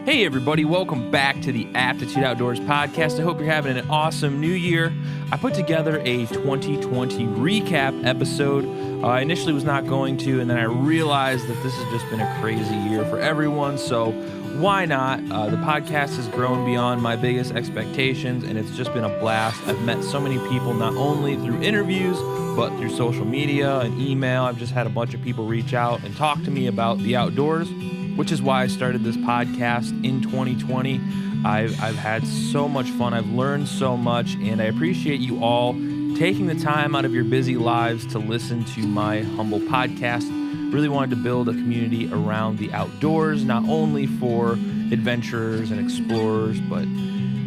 Hey everybody, welcome back to the Aptitude Outdoors podcast. I hope you're having an awesome new year. I put together a 2020 recap episode. I initially was not going to, and then I realized that this has just been a crazy year for everyone, so why not? The podcast has grown beyond my biggest expectations, and it's just been a blast. I've met so many people, not only through interviews, but through social media and email. I've just had a bunch of people reach out and talk to me about the outdoors, which is why I started this podcast in 2020. I've had so much fun. I've learned so much, and I appreciate you all taking the time out of your busy lives to listen to my humble podcast. Really wanted to build a community around the outdoors, not only for adventurers and explorers, but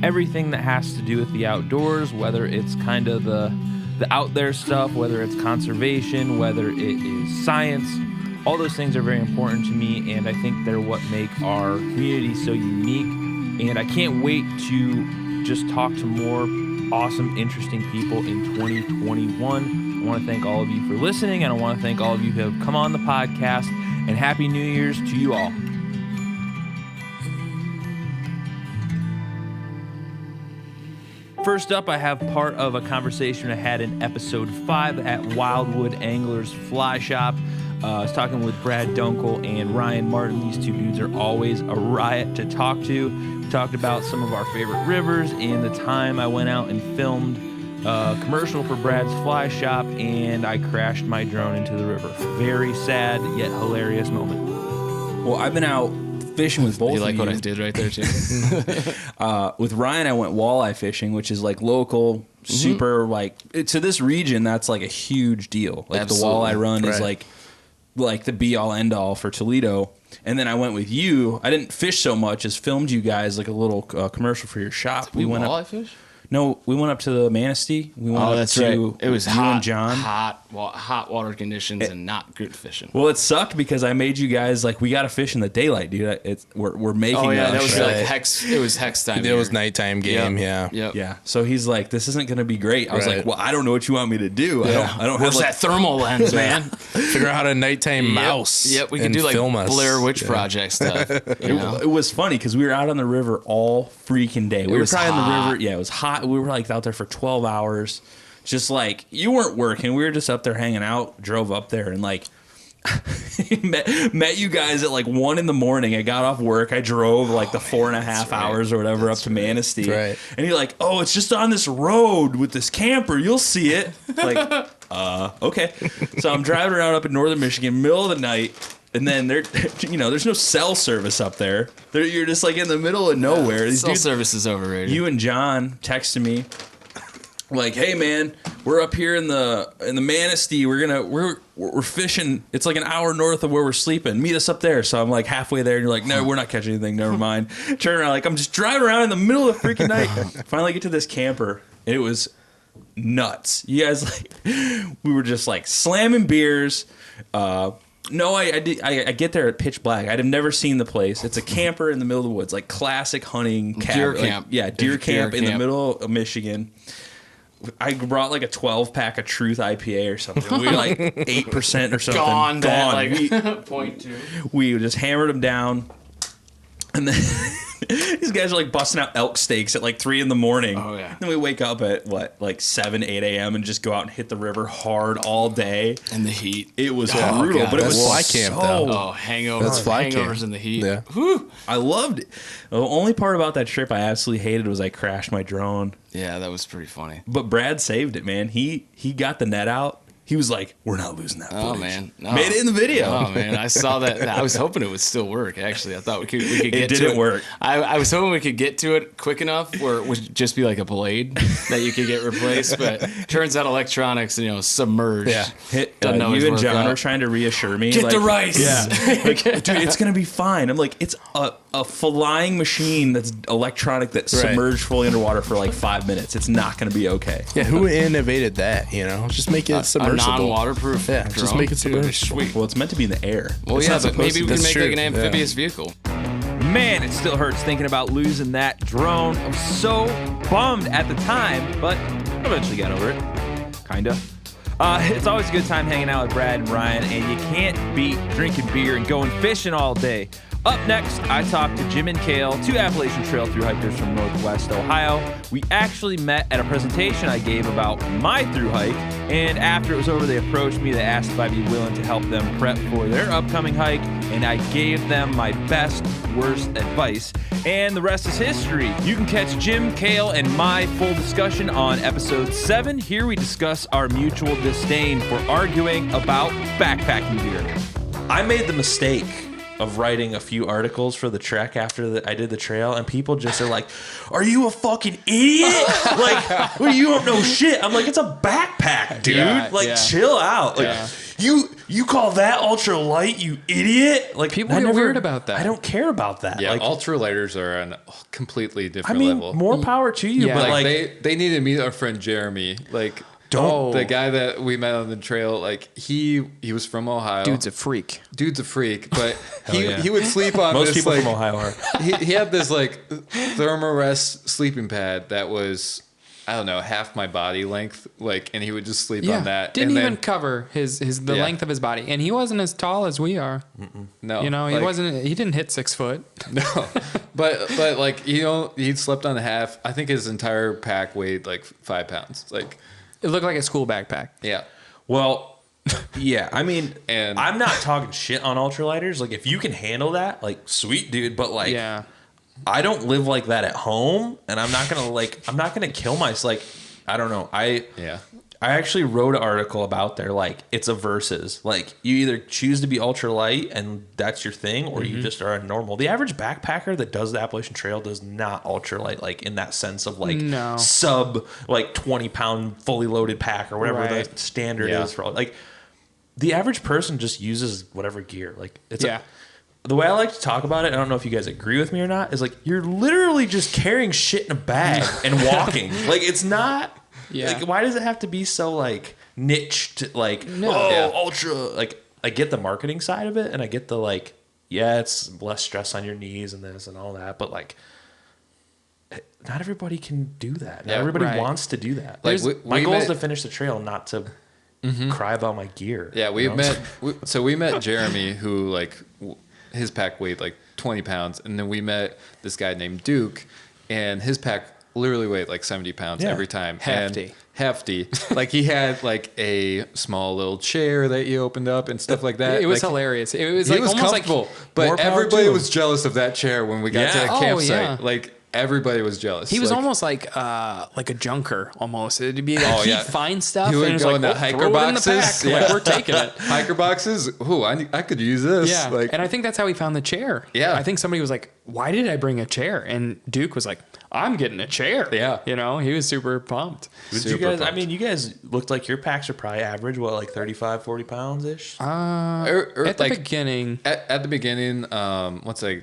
everything that has to do with the outdoors, whether it's kind of the out there stuff, whether it's conservation, whether it is science. All those things are very important to me, and I think they're what make our community so unique. And I can't wait to just talk to more awesome, interesting people in 2021. I want to thank all of you for listening, and I want to thank all of you who have come on the podcast, and Happy New Year's to you all. First up, I have part of a conversation I had in episode 5 at Wildwood Anglers Fly Shop. I was talking with Brad Dunkel and Ryan Martin. These two dudes are always a riot to talk to. We talked about some of our favorite rivers and the time I went out and filmed a commercial for Brad's Fly Shop, and I crashed my drone into the river. Very sad yet hilarious moment. Well, I've been out fishing with both of you. You like what I did right there, too? With Ryan, I went walleye fishing, which is like local, super to this region. That's like a huge deal. Like Absolutely. The walleye run is like the be all end all for Toledo. And then I went with you. I didn't fish so much as filmed you guys like a little commercial for your shop. We went walleye fish? No, we went up to the Manistee. We went up that's to right. It was you hot, and John. hot water conditions and not good fishing. Well, it sucked because I made you guys like, we got to fish in the daylight, dude. We're making. Oh yeah, that was right. like hex. It was hex time. It was nighttime game. Yep. Yeah. Yep. Yeah. So he's like, this isn't going to be great. I was Right. like, well, I don't know what you want me to do. Yeah. I don't Where's have that thermal lens, man? Figure out how to nighttime mouse. Yep, we could and do like film us. Blair Witch Yeah. Project stuff. You know? It was funny because we were out on the river all freaking day. We were was probably on the hot. river. Yeah, it was hot. We were like out there for 12 hours. Just like, you weren't working. We were just up there hanging out, drove up there and like met you guys at like 1 a.m. I got off work. I drove like the 4.5 hours or whatever up to Manistee. Right. And you're like, oh, it's just on this road with this camper. You'll see it. Like, okay. So I'm driving around up in northern Michigan, middle of the night. And then there's no cell service up there. You're just like in the middle of nowhere. These Cell dudes, service is overrated. you and John texted me like, "Hey man, we're up here in the Manistee. We're fishing. It's like an hour north of where we're sleeping. Meet us up there." So I'm like halfway there, and you're like, "No, we're not catching anything. Never mind." Turn around, like I'm just driving around in the middle of the freaking night. Finally get to this camper. It was nuts. You guys we were just like slamming beers. No, I get there at pitch black. I'd have never seen the place. It's a camper in the middle of the woods, like classic hunting Deer camp. Deer camp in the middle of Michigan. I brought like a 12-pack of Truth IPA or something. We were like 8% or something. Gone. That, We, like, point two. we just hammered them down. And then these guys are like busting out elk steaks at like 3 a.m. Oh, yeah. Then we wake up at like 7, 8 a.m. and just go out and hit the river hard all day. And the heat. It was Oh, brutal, God, but it was that's fly camp, though. Oh, hangovers. That's fly camp. Hangovers in the heat. Yeah. Whew. I loved it. The only part about that trip I absolutely hated was I crashed my drone. Yeah, that was pretty funny. But Brad saved it, man. He got the net out. He was like, "We're not losing that footage." Oh man, no. Made it in the video. Oh man, I saw that. I was hoping it would still work. Actually, I thought we could get to it. It didn't work. I was hoping we could get to it quick enough where it would just be like a blade that you could get replaced. But turns out electronics, submerged. Yeah. Doesn't always You and work John out. are trying to reassure me. Get the rice. Yeah. Like, dude, it's gonna be fine. I'm like, it's a flying machine that's electronic that submerged fully underwater for like 5 minutes. It's not gonna be okay. Yeah, who innovated that? Just make it A submersible. non-waterproof. Yeah, just drone. make it submersible. Sweet. Well, it's meant to be in the air. Well, It's yeah, not but supposed maybe to we be. can That's make like true, an amphibious vehicle. Man, it still hurts thinking about losing that drone. I was so bummed at the time, but I eventually got over it. Kinda. It's always a good time hanging out with Brad and Ryan, and you can't beat drinking beer and going fishing all day. Up next, I talked to Jim and Kale, two Appalachian Trail thru hikers from Northwest Ohio. We actually met at a presentation I gave about my thru hike, and after it was over, they approached me. They asked if I'd be willing to help them prep for their upcoming hike, and I gave them my best, worst advice. And the rest is history. You can catch Jim, Kale, and my full discussion on episode 7. Here we discuss our mutual disdain for arguing about backpacking gear. I made the mistake of writing a few articles for the trek after I did the trail, and people just are like, "Are you a fucking idiot? Like, well, you don't know shit." I'm like, "It's a backpack, dude. Chill out. Like, you call that ultra light, you idiot?" Like, People get weird about that. I don't care about that. Yeah, like, ultralighters are on a completely different I mean, level. more power to you, Yeah. but like like, they need to meet our friend Jeremy. Like, the guy that we met on the trail. Like, he was from Ohio. Dude's a freak. But yeah. he would sleep on most this, people like, from Ohio are. he had this like thermarest sleeping pad that was, I don't know, half my body length. Like, and he would just sleep on that. Didn't and even then, cover the length of his body, and he wasn't as tall as we are. no, You know, he like, wasn't. He didn't hit 6 foot. No, but like he'd slept on half. I think his entire pack weighed like 5 pounds. Like, It looked like a school backpack. yeah. Well, yeah, I mean, And- I'm not talking shit on ultralighters. Like, if you can handle that, like, sweet, dude. But like, Yeah. I don't live like that at home, and I'm not gonna kill myself. Like, I don't know. I actually wrote an article about it's a versus. Like, you either choose to be ultralight and that's your thing, or you just are a normal. The average backpacker that does the Appalachian Trail does not ultralight, like, in that sense of like No. sub like 20-pound fully loaded pack or whatever Right. the standard Yeah. is for like. The average person just uses whatever gear. Like, it's Yeah. the way I like to talk about it, I don't know if you guys agree with me or not, is like, you're literally just carrying shit in a bag and walking. Like, it's not. Yeah. Like, why does it have to be so like niched? Like, ultra. Like, I get the marketing side of it, and I get the like, yeah, it's less stress on your knees and this and all that, but like, not everybody can do that. Not Yeah, everybody right. wants to do that. Like, Like, my goal is to finish the trail, not to cry about my gear. Yeah, you know? we met Jeremy, who like his pack weighed like 20 pounds, and then we met this guy named Duke, and his pack literally weighed like 70 pounds every time. Hefty. And hefty. Like, he had like a small little chair that you opened up and stuff like that. It was like, hilarious. It was He like was almost comfortable, like but more power everybody to him. was jealous of that chair when we got Yeah. to the Oh, campsite. yeah. Like, everybody was jealous. he was Like, almost like a junker almost. It'd be like he'd yeah. find stuff He would and it's go like, into oh, hiker throw it in the boxes. pack. Yeah. Like, we're taking it. hiker boxes. Ooh, I could use this. Yeah, Like, and I think that's how he found the chair. Yeah. I think somebody was like, "Why did I bring a chair?" And Duke was like, "I'm getting a chair." Yeah. you know, he was super pumped. Did you super guys, pumped. you guys looked like your packs are probably average, what, like 35, 40 pounds ish? At the beginning, At the beginning, once I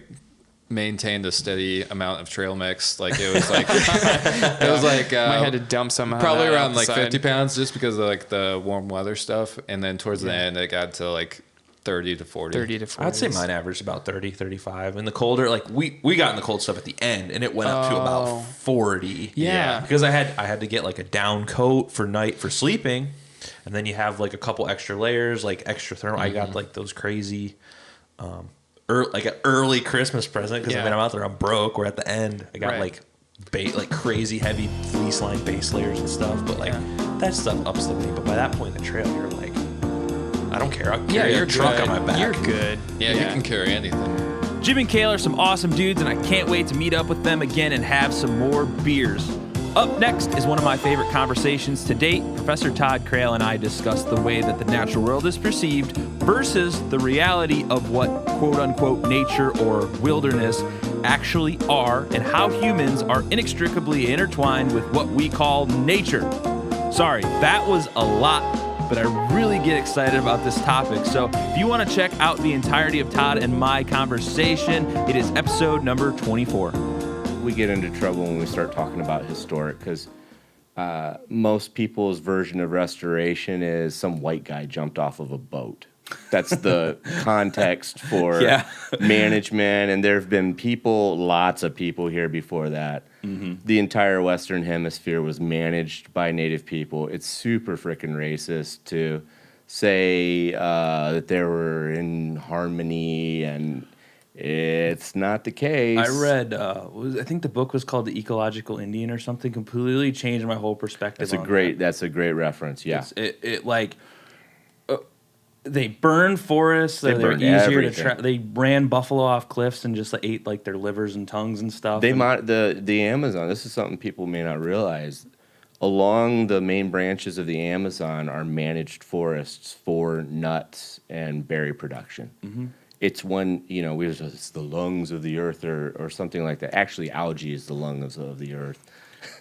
maintained a steady amount of trail mix, like, it was like I had to dump some. probably of that around like outside. 50 pounds, just because of like the warm weather stuff, and then towards the end it got to like 30 to 40. 30 to 40. I'd say mine averaged about 30, 35. And the colder, like, we got in the cold stuff at the end, and it went up to about 40. Yeah. Because I had to get like a down coat for night for sleeping, and then you have like a couple extra layers, like extra thermal. I got like those crazy, like an early Christmas present, because I Yeah. mean, I'm out there, I'm broke. We're at the end. I got Right. like crazy heavy fleece line base layers and stuff, but like that stuff ups the weight. But by that point in the trail, you're like, I don't care. I'll carry a truck on my back. You're good. Yeah, you can carry anything. Jim and Kale are some awesome dudes, and I can't wait to meet up with them again and have some more beers. Up next is one of my favorite conversations to date. Professor Todd Crail and I discuss the way that the natural world is perceived versus the reality of what quote-unquote nature or wilderness actually are, and how humans are inextricably intertwined with what we call nature. Sorry, that was a lot, but I really get excited about this topic. So if you want to check out the entirety of Todd and my conversation, it is episode number 24. We get into trouble when we start talking about historic, because most people's version of restoration is some white guy jumped off of a boat. That's the context for Yeah. management. And there have been lots of people here before that. The entire Western Hemisphere was managed by Native people. It's super freaking racist to say that they were in harmony, and it's not the case. I read, I think the book was called The Ecological Indian or something. Completely changed my whole perspective. That's a great reference. Yeah. It like they burned forests. They're burned easier everything. to They ran buffalo off cliffs and just like, ate like their livers and tongues and stuff. The Amazon. This is something people may not realize. Along the main branches of the Amazon are managed forests for nuts and berry production. It's it's the lungs of the earth or something like that. Actually, algae is the lungs of the earth.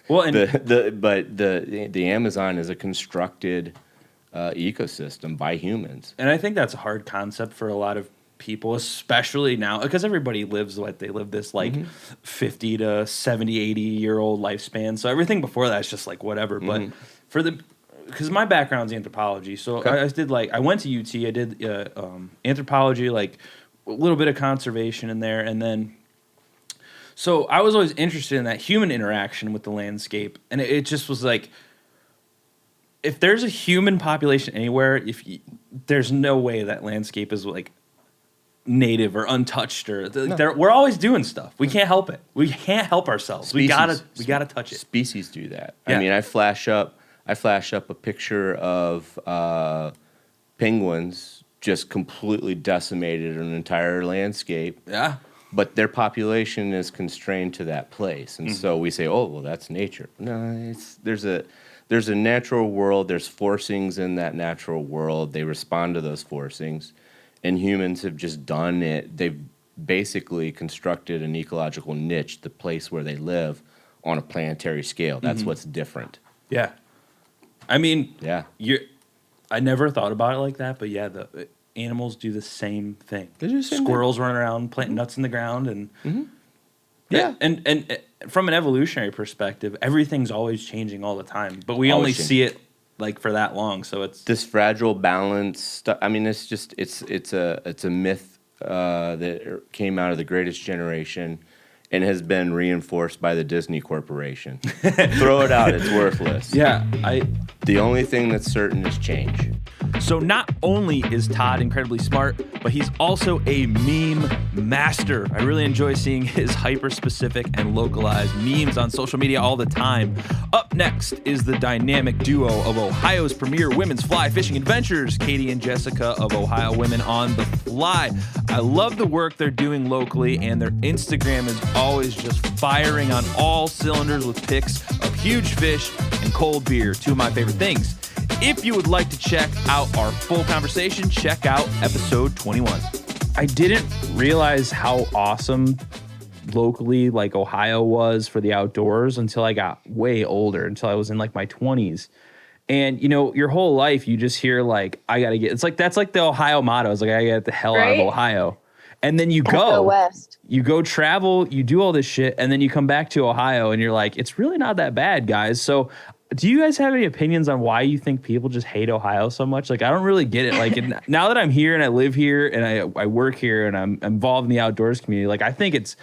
Well, and the Amazon is a constructed ecosystem by humans. And I think that's a hard concept for a lot of people, especially now, because everybody lives like they live this like 50 to 70, 80-year-old lifespan. So everything before that is just like whatever. But because my background's anthropology, so I went to UT. I did anthropology, like a little bit of conservation in there, and then so I was always interested in that human interaction with the landscape, and it just was like, if there's a human population anywhere, there's no way that landscape is like native or untouched or we're always doing stuff. We can't help it. We can't help ourselves. We gotta touch it. Species do that. Yeah. I mean, I flash up a picture of penguins just completely decimated an entire landscape. Yeah. But their population is constrained to that place, and so we say, "Oh, well, that's nature." No, there's a natural world. There's forcings in that natural world. They respond to those forcings, and humans have just done it. They've basically constructed an ecological niche, the place where they live, on a planetary scale. That's what's different. Yeah. I mean, Yeah. I never thought about it like that, but yeah, the animals do the same thing. They do the same Squirrels run around planting nuts in the ground, and Yeah. and from an evolutionary perspective, everything's always changing all the time, but we Always only changing. see it like for that long. So it's This fragile balance stuff. I mean, it's a myth that came out of the Greatest Generation and has been reinforced by the Disney Corporation. Throw it out; it's worthless. yeah. The only thing that's certain is change. So not only is Todd incredibly smart, but he's also a meme master. I really enjoy seeing his hyper-specific and localized memes on social media all the time. Up next is the dynamic duo of Ohio's premier women's fly fishing adventures, Katie and Jessica of Ohio Women on the Fly. I love the work they're doing locally, and their Instagram is always just firing on all cylinders with pics of huge fish and cold beer, two of my favorite things. If you would like to check out our full conversation, check out episode 21. I didn't realize how awesome locally like Ohio was for the outdoors until I got way older, until I was in like my 20s. And you know, your whole life you just hear like, I gotta get, it's like that's like the Ohio motto. It's like, I gotta get the hell out of Ohio. And then you Go west. you go travel, you do all this shit, and then you come back to Ohio and you're like, it's really not that bad, guys. So do you guys have any opinions on why you think people just hate Ohio so much? Like, I don't really get it. Like, now that I'm here and I live here and I work here and I'm involved in the outdoors community, like, I think it's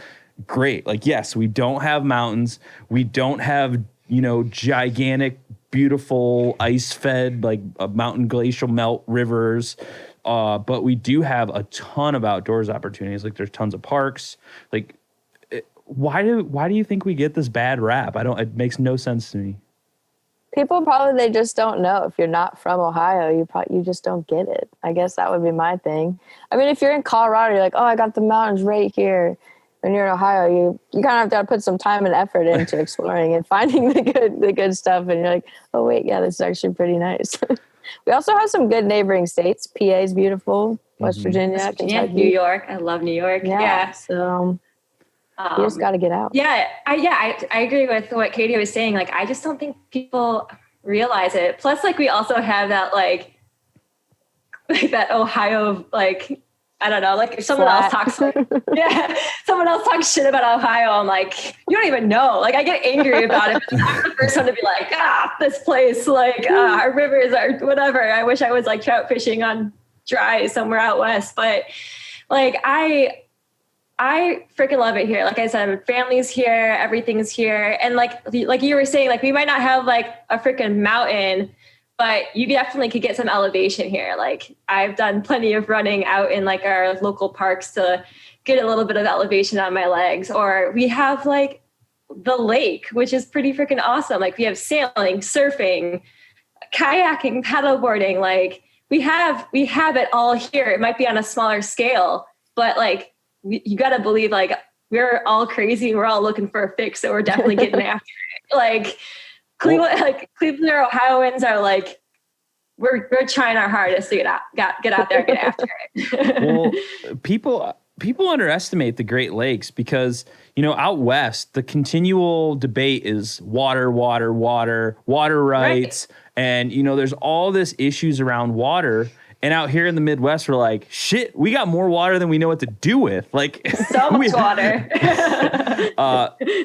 great. Like, yes, we don't have mountains. We don't have, you know, gigantic, beautiful, ice-fed, like, mountain glacial melt rivers. But we do have a ton of outdoors opportunities. Like, there's tons of parks. Like, why do you think we get this bad rap? It makes no sense to me. People probably, they just don't know. If you're not from Ohio, you just don't get it. I guess that would be my thing. I mean, if you're in Colorado, you're like, oh, I got the mountains right here. When you're in Ohio, you kind of have to put some time and effort into exploring and finding the good stuff. And you're like, oh wait, yeah, this is actually pretty nice. We also have some good neighboring states. PA is beautiful. West Virginia, Kentucky. New York. I love New York. Yeah. So you just got to get out. Yeah. I agree with what Katie was saying. Like, I just don't think people realize it. Plus, like, we also have that, like that Ohio, like, I don't know, like if someone else talks, someone else talks shit about Ohio, I'm like, you don't even know. Like, I get angry about it. I'm the first one to be like, this place, like, our rivers are whatever. I wish I was like trout fishing on dry somewhere out west. But like, I freaking love it here. Like I said, family's here, everything's here. And like you were saying, like we might not have like a freaking mountain, but you definitely could get some elevation here. Like I've done plenty of running out in like our local parks to get a little bit of elevation on my legs. Or we have like the lake, which is pretty freaking awesome. Like we have sailing, surfing, kayaking, paddleboarding. Like we have it all here. It might be on a smaller scale, but like you got to believe like we're all crazy. We're all looking for a fix. So we're definitely getting after it. Like Cleveland or Ohioans are like, we're trying our hardest to get out there and get after it. Well, people underestimate the Great Lakes because, you know, out west, the continual debate is water rights. Right. And, you know, there's all this issues around water. And out here in the Midwest, we're like, shit, we got more water than we know what to do with. Like so much water.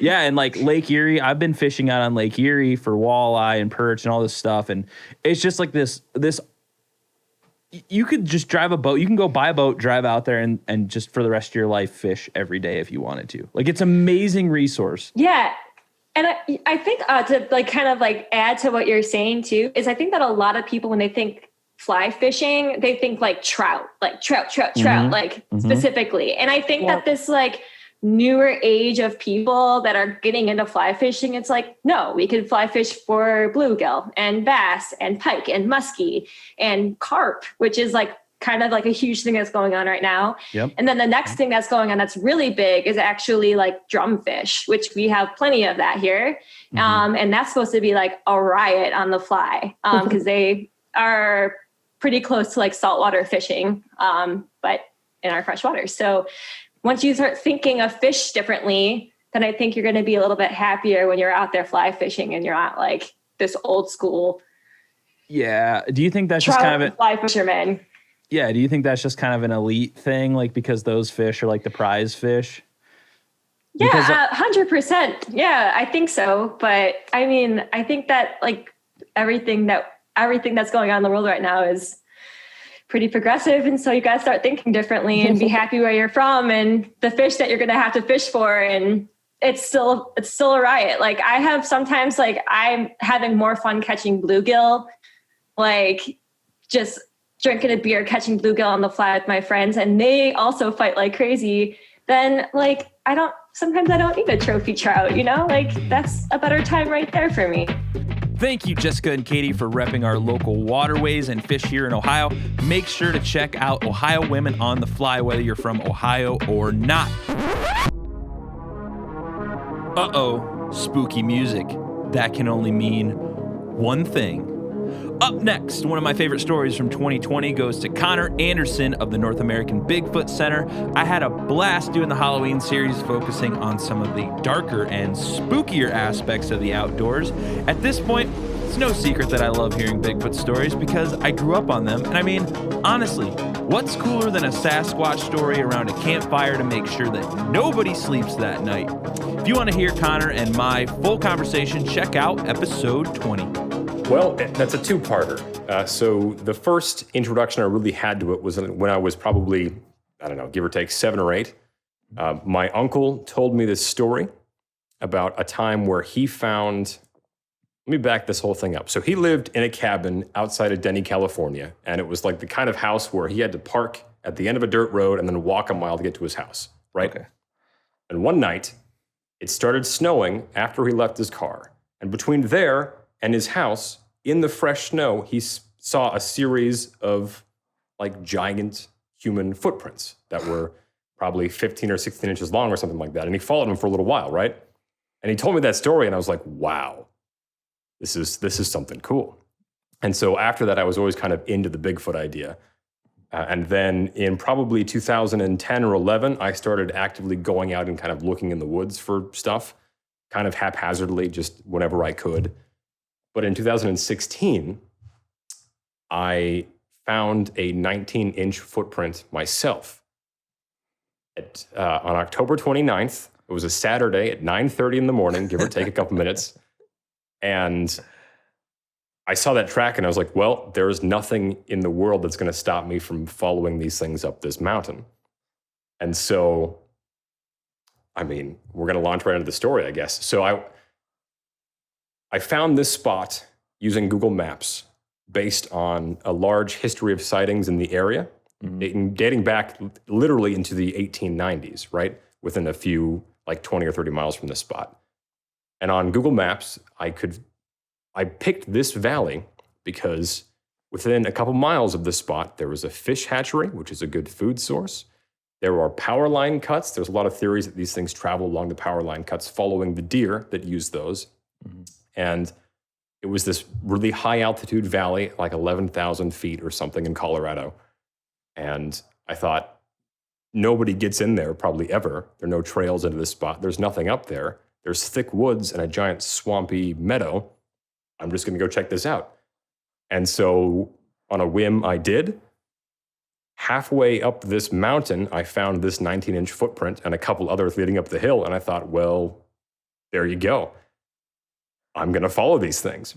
Yeah. And like Lake Erie, I've been fishing out on Lake Erie for walleye and perch and all this stuff. And it's just like this, you could just drive a boat. You can go buy a boat, drive out there and just for the rest of your life, fish every day if you wanted to. Like it's an amazing resource. Yeah. And I think to like kind of like add to what you're saying too, is I think that a lot of people, when they think fly fishing, they think like trout, like specifically. And I think that this like newer age of people that are getting into fly fishing, it's like, no, we could fly fish for bluegill and bass and pike and muskie and carp, which is like kind of like a huge thing that's going on right now. Yep. And then the next thing that's going on that's really big is actually like drumfish, which we have plenty of that here. And that's supposed to be like a riot on the fly because they are pretty close to like saltwater fishing, but in our freshwater. So once you start thinking of fish differently, then I think you're going to be a little bit happier when you're out there fly fishing and you're not like this old school. Yeah. Do you think that's just kind of fly fisherman? Yeah. Do you think that's just kind of an elite thing? Like, because those fish are like the prize fish? Yeah, 100%. Yeah, I think so. But I mean, I think that like everything that's going on in the world right now is pretty progressive. And so you got to start thinking differently and be happy where you're from and the fish that you're going to have to fish for. And it's still a riot. Like I have sometimes like I'm having more fun catching bluegill, like just drinking a beer, catching bluegill on the fly with my friends. And they also fight like crazy. Then like, sometimes I don't need a trophy trout, you know, like that's a better time right there for me. Thank you, Jessica and Katie, for repping our local waterways and fish here in Ohio. Make sure to check out Ohio Women on the Fly, whether you're from Ohio or not. Uh-oh, spooky music. That can only mean one thing. Up next, one of my favorite stories from 2020 goes to Connor Anderson of the North American Bigfoot Center. I had a blast doing the Halloween series focusing on some of the darker and spookier aspects of the outdoors. At this point, it's no secret that I love hearing Bigfoot stories because I grew up on them. And I mean, honestly, what's cooler than a Sasquatch story around a campfire to make sure that nobody sleeps that night? If you want to hear Connor and my full conversation, check out episode 20. Well, that's a two-parter. So the first introduction I really had to it was when I was probably, I don't know, give or take 7 or 8. My uncle told me this story about a time where he found, let me back this whole thing up. So he lived in a cabin outside of Denny, California, and it was like the kind of house where he had to park at the end of a dirt road and then walk a mile to get to his house, right? Okay. And one night, it started snowing after he left his car. And between there and his house, in the fresh snow, he saw a series of like giant human footprints that were probably 15 or 16 inches long or something like that. And he followed them for a little while, right? And he told me that story and I was like, wow, this is something cool. And so after that, I was always kind of into the Bigfoot idea. And then in probably 2010 or 11, I started actively going out and kind of looking in the woods for stuff, kind of haphazardly, just whenever I could. But in 2016, I found a 19-inch footprint myself. On October 29th, it was a Saturday at 9:30 in the morning, give or take a couple minutes. And I saw that track and I was like, well, there's nothing in the world that's going to stop me from following these things up this mountain. And so, I mean, we're going to launch right into the story, I guess. So I found this spot using Google Maps based on a large history of sightings in the area, dating back literally into the 1890s, right? Within a few, like 20 or 30 miles from this spot. And on Google Maps, I picked this valley because within a couple miles of this spot, there was a fish hatchery, which is a good food source. There are power line cuts. There's a lot of theories that these things travel along the power line cuts following the deer that use those. And it was this really high altitude valley, like 11,000 feet or something in Colorado. And I thought, nobody gets in there probably ever. There are no trails into this spot. There's nothing up there. There's thick woods and a giant swampy meadow. I'm just going to go check this out. And so on a whim, I did. Halfway up this mountain, I found this 19-inch footprint and a couple others leading up the hill. And I thought, well, there you go. I'm going to follow these things.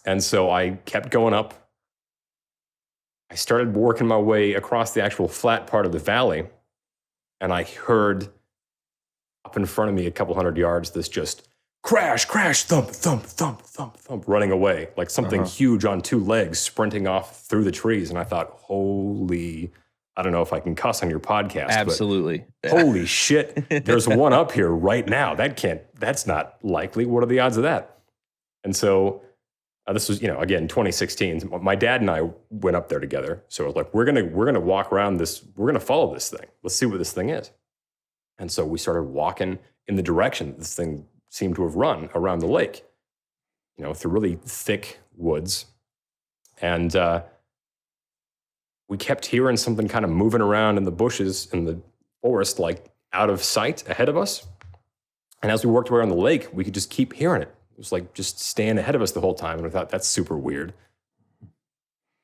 And so I kept going up. I started working my way across the actual flat part of the valley. And I heard up in front of me a couple hundred yards, this just crash, crash, thump, thump, thump, thump, thump, running away like something huge on two legs sprinting off through the trees. And I thought, holy, I don't know if I can cuss on your podcast. Absolutely. But holy shit, there's one up here right now. That's not likely. What are the odds of that? And so this was, again, 2016. My dad and I went up there together. So I was like, we're gonna walk around this. We're gonna follow this thing. Let's see what this thing is. And so we started walking in the direction that this thing seemed to have run around the lake, through really thick woods. And we kept hearing something kind of moving around in the bushes in the forest, like out of sight ahead of us. And as we worked around the lake, we could just keep hearing it. It was like just staying ahead of us the whole time. And I thought, that's super weird.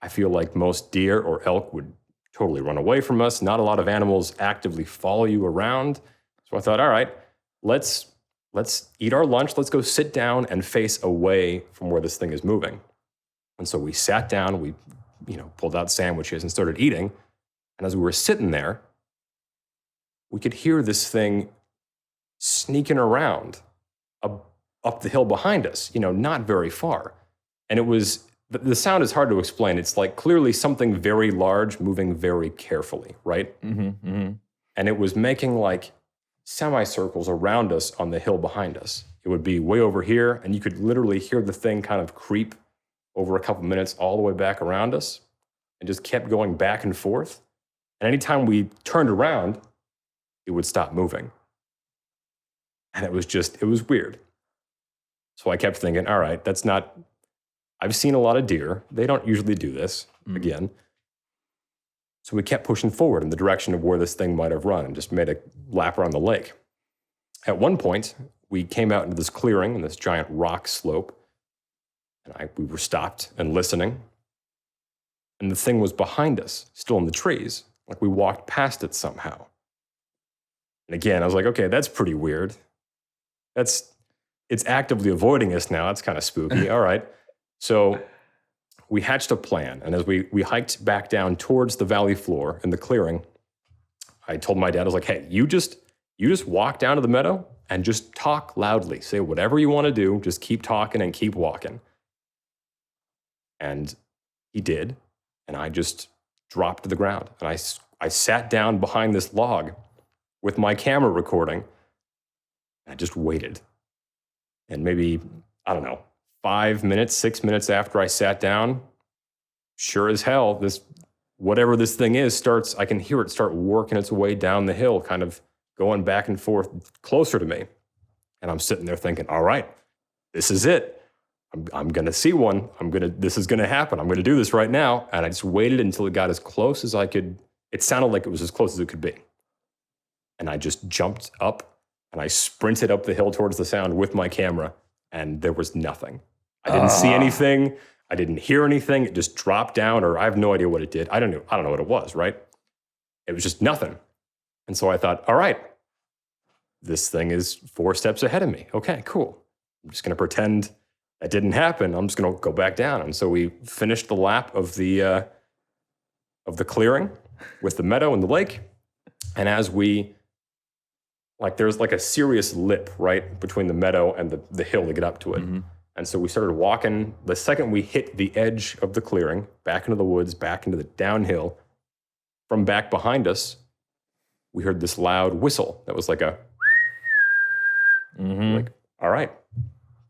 I feel like most deer or elk would totally run away from us. Not a lot of animals actively follow you around. So I thought, all right, let's eat our lunch. Let's go sit down and face away from where this thing is moving. And so we sat down, we, pulled out sandwiches and started eating. And as we were sitting there, we could hear this thing sneaking around up the hill behind us, not very far. And it was, the sound is hard to explain. It's like clearly something very large moving very carefully, right? And it was making like semicircles around us on the hill behind us. It would be way over here, and you could literally hear the thing kind of creep over a couple minutes all the way back around us and just kept going back and forth. And anytime we turned around, it would stop moving. And it was weird. So I kept thinking, all right, I've seen a lot of deer. They don't usually do this again. So we kept pushing forward in the direction of where this thing might have run and just made a lap around the lake. At one point, we came out into this clearing and this giant rock slope. And we were stopped and listening. And the thing was behind us, still in the trees. Like we walked past it somehow. And again, I was like, okay, that's pretty weird. It's actively avoiding us now. That's kind of spooky. All right. So we hatched a plan. And as we hiked back down towards the valley floor in the clearing, I told my dad, I was like, hey, you just walk down to the meadow and just talk loudly. Say whatever you want to do. Just keep talking and keep walking. And he did. And I just dropped to the ground. And I sat down behind this log with my camera recording. And I just waited. And maybe, 5 minutes, 6 minutes after I sat down, sure as hell, whatever this thing is I can hear it start working its way down the hill, kind of going back and forth closer to me. And I'm sitting there thinking, all right, this is it. I'm going to see one. This is going to happen. I'm going to do this right now. And I just waited until it got as close as I could. It sounded like it was as close as it could be. And I just jumped up and I sprinted up the hill towards the sound with my camera, and there was nothing. I didn't see anything. I didn't hear anything. It just dropped down, or I have no idea what it did. I don't know what it was, right? It was just nothing. And so I thought, all right, this thing is 4 steps ahead of me. Okay, cool. I'm just going to pretend that didn't happen. I'm just going to go back down. And so we finished the lap of the clearing with the meadow and the lake. And as we, like, there's like a serious lip right between the meadow and the hill to get up to it. Mm-hmm. And so we started walking. The second we hit the edge of the clearing, back into the woods, back into the downhill, from back behind us, we heard this loud whistle that was like a, like, all right,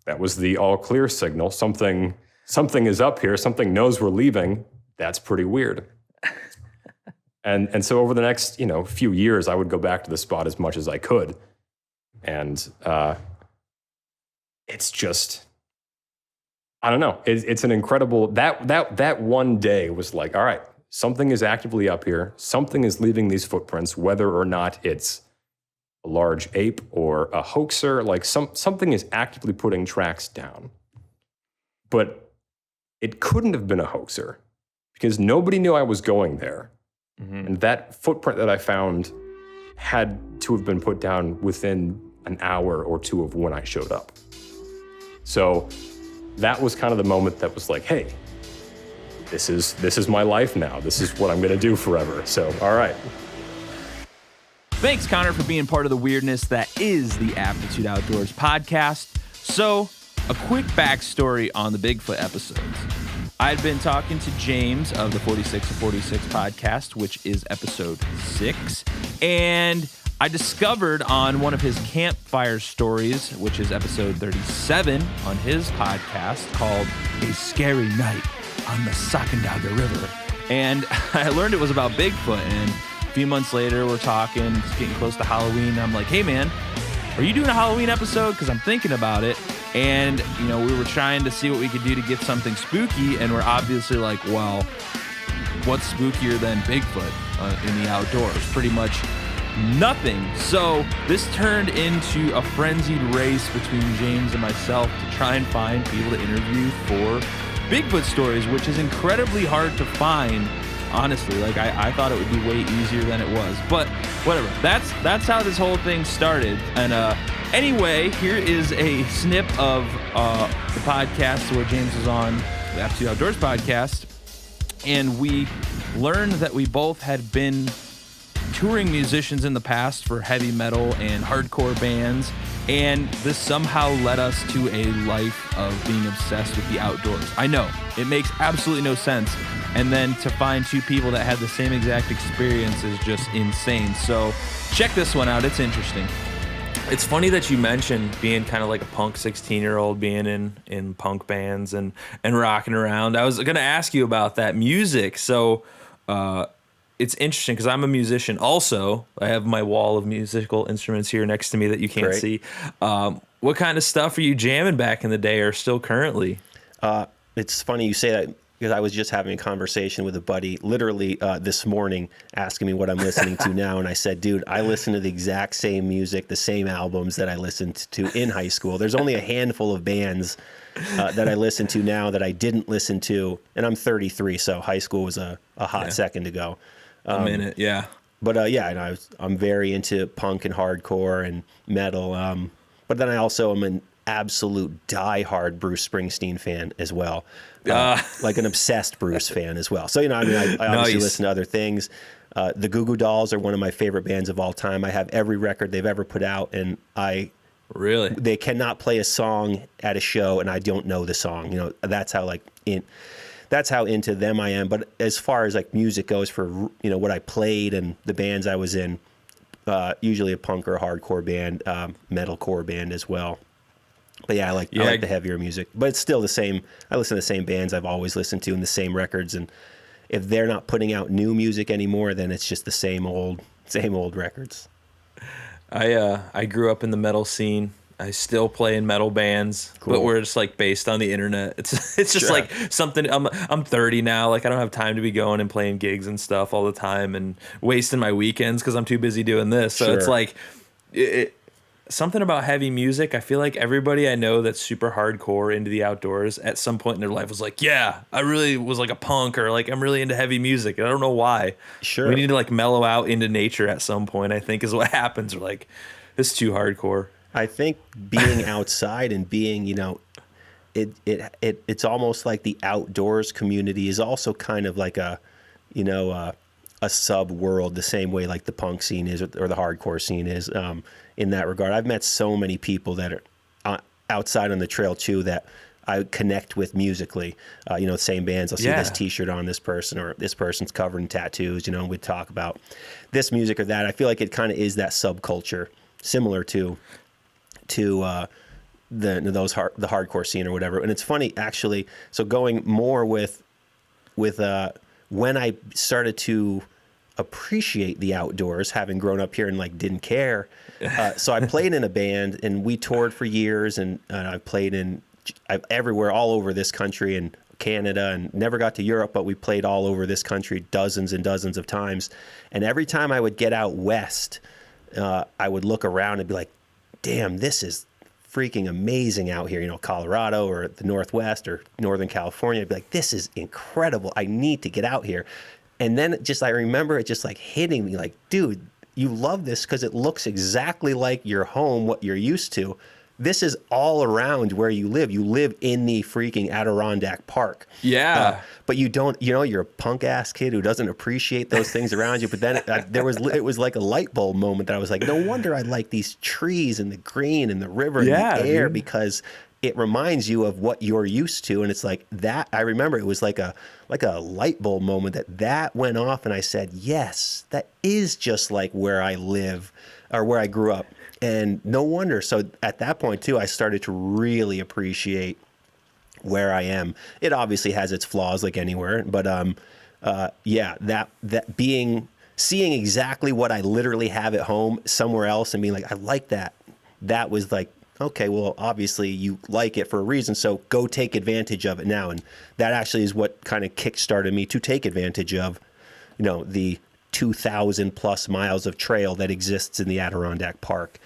that was the all clear signal. Something is up here. Something knows we're leaving. That's pretty weird. And so over the next, few years, I would go back to the spot as much as I could. And it's just, I don't know. It's an incredible, that one day was like, all right, something is actively up here. Something is leaving these footprints, whether or not it's a large ape or a hoaxer. Like something is actively putting tracks down. But it couldn't have been a hoaxer because nobody knew I was going there. Mm-hmm. And that footprint that I found had to have been put down within an hour or two of when I showed up. So that was kind of the moment that was like, hey, this is my life now. This is what I'm going to do forever. So, all right. Thanks, Connor, for being part of the weirdness that is the Aptitude Outdoors podcast. So, a quick backstory on the Bigfoot episodes. I'd been talking to James of the 46 to 46 podcast, which is episode 6, and I discovered on one of his campfire stories, which is episode 37 on his podcast, called A Scary Night on the Sacandaga River. And I learned it was about Bigfoot, and a few months later, we're talking, it's getting close to Halloween, and I'm like, hey man, are you doing a Halloween episode? Because I'm thinking about it. And, we were trying to see what we could do to get something spooky, and we're obviously like, well, what's spookier than Bigfoot in the outdoors? Pretty much nothing. So this turned into a frenzied race between James and myself to try and find people to interview for Bigfoot stories, which is incredibly hard to find, honestly. Like, I thought it would be way easier than it was, but whatever. That's how this whole thing started. And anyway, here is a snip of the podcast where James was on the Aptitude Outdoors podcast, and we learned that we both had been touring musicians in the past for heavy metal and hardcore bands, and this somehow led us to a life of being obsessed with the outdoors. I know, it makes absolutely no sense, and then to find two people that had the same exact experience is just insane. So check this one out, it's interesting. It's funny that you mentioned being kind of like a punk 16-year-old, being in punk bands and rocking around. I was going to ask you about that music. So it's interesting because I'm a musician also. I have my wall of musical instruments here next to me that you can't see. What kind of stuff are you jamming back in the day or still currently? It's funny you say that because I was just having a conversation with a buddy literally this morning asking me what I'm listening to now. And I said, dude, I listen to the exact same music, the same albums that I listened to in high school. There's only a handful of bands that I listen to now that I didn't listen to. And I'm 33, so high school was a hot second ago. A minute, yeah. But I'm very into punk and hardcore and metal. But then I also am an absolute diehard Bruce Springsteen fan as well. Like an obsessed Bruce fan as well. So, I obviously listen to other things. The Goo Goo Dolls are one of my favorite bands of all time. I have every record they've ever put out, and they cannot play a song at a show and I don't know the song. That's how that's how into them I am. But as far as like music goes for, what I played and the bands I was in, usually a punk or a hardcore band, metalcore band as well. But I like the heavier music, but it's still the same. I listen to the same bands I've always listened to and the same records. And if they're not putting out new music anymore, then it's just the same old records. I grew up in the metal scene. I still play in metal bands, but we're just like based on the internet. It's just like something. I'm 30 now. Like I don't have time to be going and playing gigs and stuff all the time and wasting my weekends because I'm too busy doing this. So it's like something about heavy music. I feel like everybody I know that's super hardcore into the outdoors at some point in their life was like, yeah, I really was like a punk or like I'm really into heavy music. And I don't know why. Sure. We need to like mellow out into nature at some point, I think is what happens. We're like, it's too hardcore. I think being outside and being, it's almost like the outdoors community is also kind of like a sub world, the same way like the punk scene is or the hardcore scene is, in that regard. I've met so many people that are outside on the trail too that I connect with musically, same bands. I'll see this T-shirt on this person, or this person's covered in tattoos. We'd talk about this music or that. I feel like it kind of is that subculture, similar to the hardcore scene or whatever. And it's funny actually. So going more with when I started to appreciate the outdoors, having grown up here and like didn't care. So I played in a band and we toured for years, and I played everywhere, all over this country and Canada, and never got to Europe, but we played all over this country dozens and dozens of times. And every time I would get out west, I would look around and be like, damn, this is freaking amazing out here, Colorado or the Northwest or Northern California. I'd be like, this is incredible. I need to get out here. And then I remember it just like hitting me like, dude, you love this because it looks exactly like your home, what you're used to. This is all around where you live. You live in the freaking Adirondack Park. Yeah. But you don't, you're a punk ass kid who doesn't appreciate those things around you. But then it was like a light bulb moment that I was like, no wonder I like these trees and the green and the river and the air, because it reminds you of what you're used to. And it's like that. I remember it was like a light bulb moment that went off. And I said, yes, that is just like where I live or where I grew up. And no wonder. So at that point too, I started to really appreciate where I am. It obviously has its flaws like anywhere, but seeing exactly what I literally have at home somewhere else and being like, I like that. That was like, okay, well, obviously you like it for a reason, so go take advantage of it now. And that actually is what kind of kickstarted me to take advantage of, the 2,000 plus miles of trail that exists in the Adirondack Park.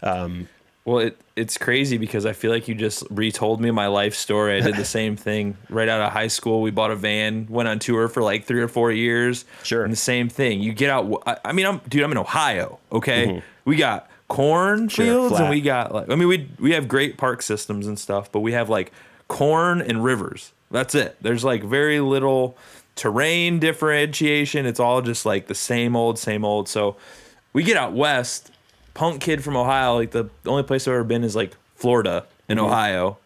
Well, it's crazy because I feel like you just retold me my life story. I did the same thing right out of high school. We bought a van, went on tour for like 3 or 4 years. Sure. And the same thing. You get out. I'm in Ohio. Okay. Mm-hmm. We got cornfields and we got we have great park systems and stuff, but we have like corn and rivers. That's it. There's like very little terrain differentiation. It's all just like the same old. So we get out west. Punk kid from Ohio, like the only place I've ever been is like Florida and Ohio.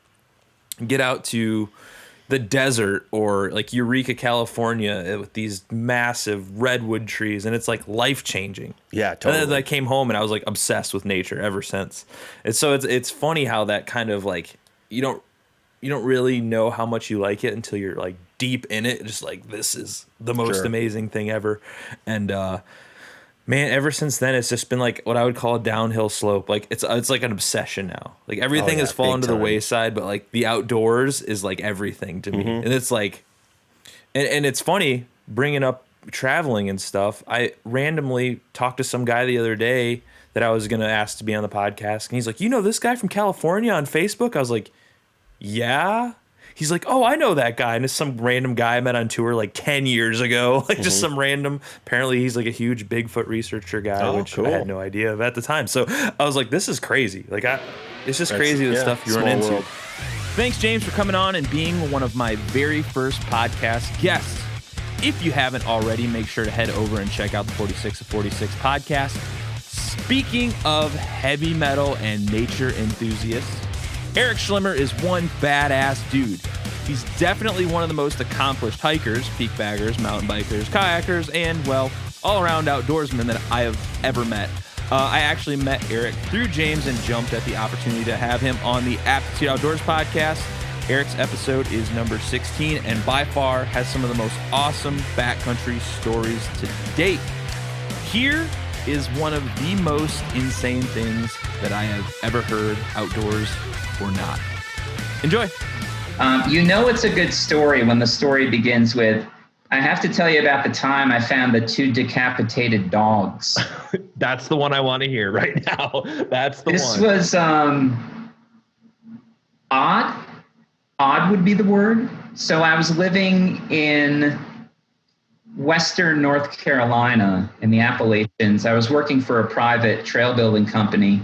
Get out to the desert or like Eureka, California with these massive redwood trees, and it's like life changing. Yeah, totally. And then I came home and I was like obsessed with nature ever since. And so it's funny how that kind of like you don't really know how much you like it until you're like deep in it. Just like, this is the most amazing thing ever. And man, ever since then, it's just been like what I would call a downhill slope. Like it's like an obsession now. Like everything has fallen to the wayside, but like the outdoors is like everything to me. And it's like, and it's funny bringing up traveling and stuff. I randomly talked to some guy the other day that I was going to ask to be on the podcast. And he's like, this guy from California on Facebook? I was like, yeah. He's like, oh, I know that guy. And it's some random guy I met on tour like 10 years ago. Like just some random, apparently he's like a huge Bigfoot researcher guy, which I had no idea of at the time. So I was like, this is crazy. Like it's just crazy the stuff you run into. World. Thanks, James, for coming on and being one of my very first podcast guests. If you haven't already, make sure to head over and check out the 46 of 46 podcast. Speaking of heavy metal and nature enthusiasts, Eric Schlimmer is one badass dude. He's definitely one of the most accomplished hikers, peak baggers, mountain bikers, kayakers, and, well, all-around outdoorsmen that I have ever met. I actually met Eric through James and jumped at the opportunity to have him on the Aptitude Outdoors podcast. Eric's episode is number 16 and by far has some of the most awesome backcountry stories to date. Here is one of the most insane things that I have ever heard, outdoors or not. Enjoy. It's a good story when the story begins with, I have to tell you about the time I found the 2 decapitated dogs. That's the one I want to hear right now. That's the This one. was odd. Odd would be the word. So I was living in Western North Carolina in the Appalachians. I was working for a private trail building company.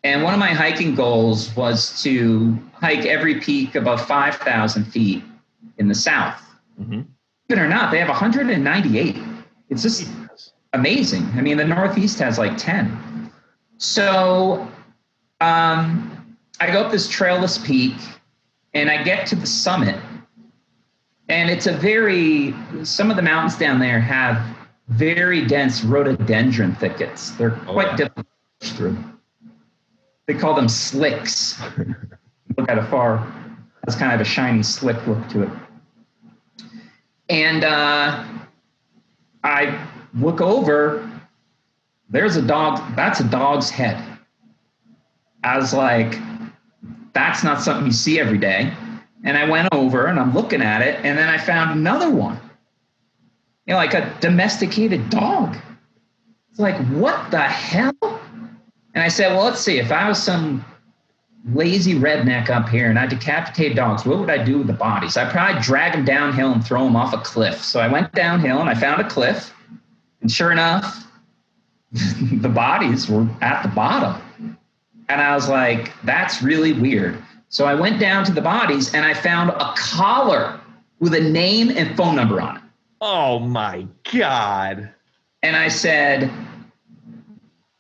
And one of my hiking goals was to hike every peak above 5,000 feet in the South. Believe it or not, they have 198. It's just amazing. I mean, the Northeast has like 10. So I go up this trailless peak and I get to the summit. And it's some of the mountains down there have very dense rhododendron thickets. They're quite difficult to push through. They call them slicks. Look at it far. It's kind of a shiny slick look to it. And I look over, there's a dog, that's a dog's head. I was like, that's not something you see every day. And I went over and I'm looking at it, and then I found another one. You know, like a domesticated dog. It's like, what the hell? And I said, well, let's see, if I was some lazy redneck up here and I decapitate dogs, what would I do with the bodies? I'd probably drag them downhill and throw them off a cliff. So I went downhill and I found a cliff, and sure enough, the bodies were at the bottom. And I was like, that's really weird. So I went down to the bodies and I found a collar with a name and phone number on it. Oh my God. And I said,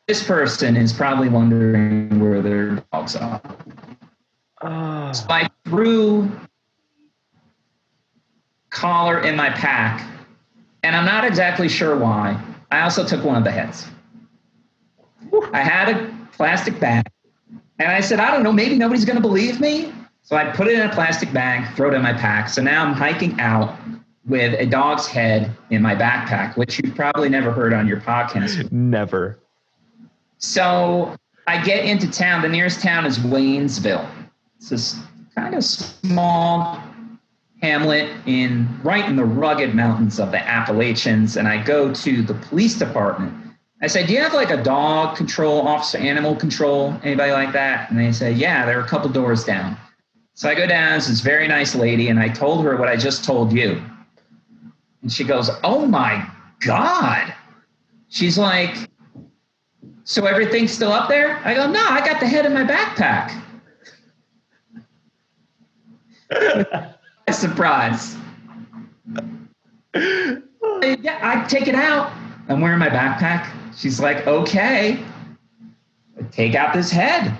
this person is probably wondering where their dogs are. So I threw collar in my pack, and I'm not exactly sure why. I also took one of the heads. I had a plastic bag, and I said, I don't know, maybe nobody's going to believe me. So I put it in a plastic bag, throw it in my pack. So now I'm hiking out with a dog's head in my backpack, which you've probably never heard on your podcast. Never. So I get into town. The nearest town is Waynesville. It's this kind of small hamlet right in the rugged mountains of the Appalachians. And I go to the police department. I say, do you have like a dog control officer, animal control, anybody like that? And they say, yeah, they're a couple doors down. So I go down, it's this very nice lady, and I told her what I just told you. And she goes, oh my God. She's like, so everything's still up there? I go, no, I got the head in my backpack. Surprise. Yeah, I take it out. I'm wearing my backpack. She's like, okay, take out this head.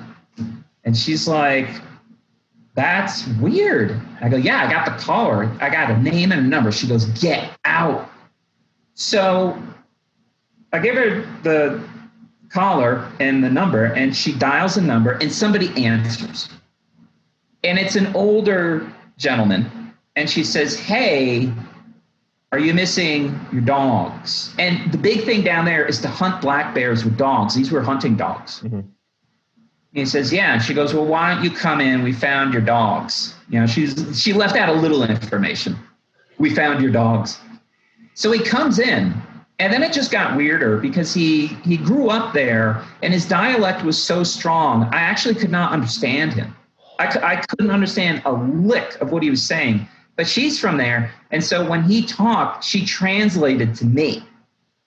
And she's like, that's weird. I go, yeah, I got the collar. I got a name and a number. She goes, get out. So I give her the collar and the number, and she dials the number, and somebody answers. And it's an older gentleman. And she says, hey, are you missing your dogs? And the big thing down there is to hunt black bears with dogs. These were hunting dogs. Mm-hmm. And he says, yeah. And she goes, well, why don't you come in? We found your dogs. You know, she left out a little information. We found your dogs. So he comes in, and then it just got weirder because he grew up there, and his dialect was so strong, I actually could not understand him. I couldn't understand a lick of what he was saying. But she's from there, and so when he talked, she translated to me.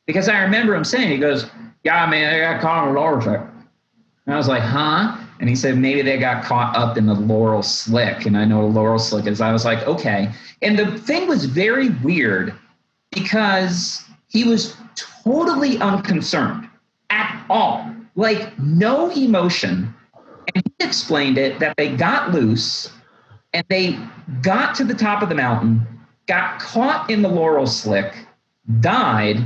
Because I remember him saying, he goes, yeah, man, they got caught in the laurel slick. And I was like, huh? And he said, maybe they got caught up in the laurel slick, and I know what a laurel slick is. I was like, okay. And the thing was very weird because he was totally unconcerned at all, like no emotion. And he explained it that they got loose and they got to the top of the mountain, got caught in the laurel slick, died,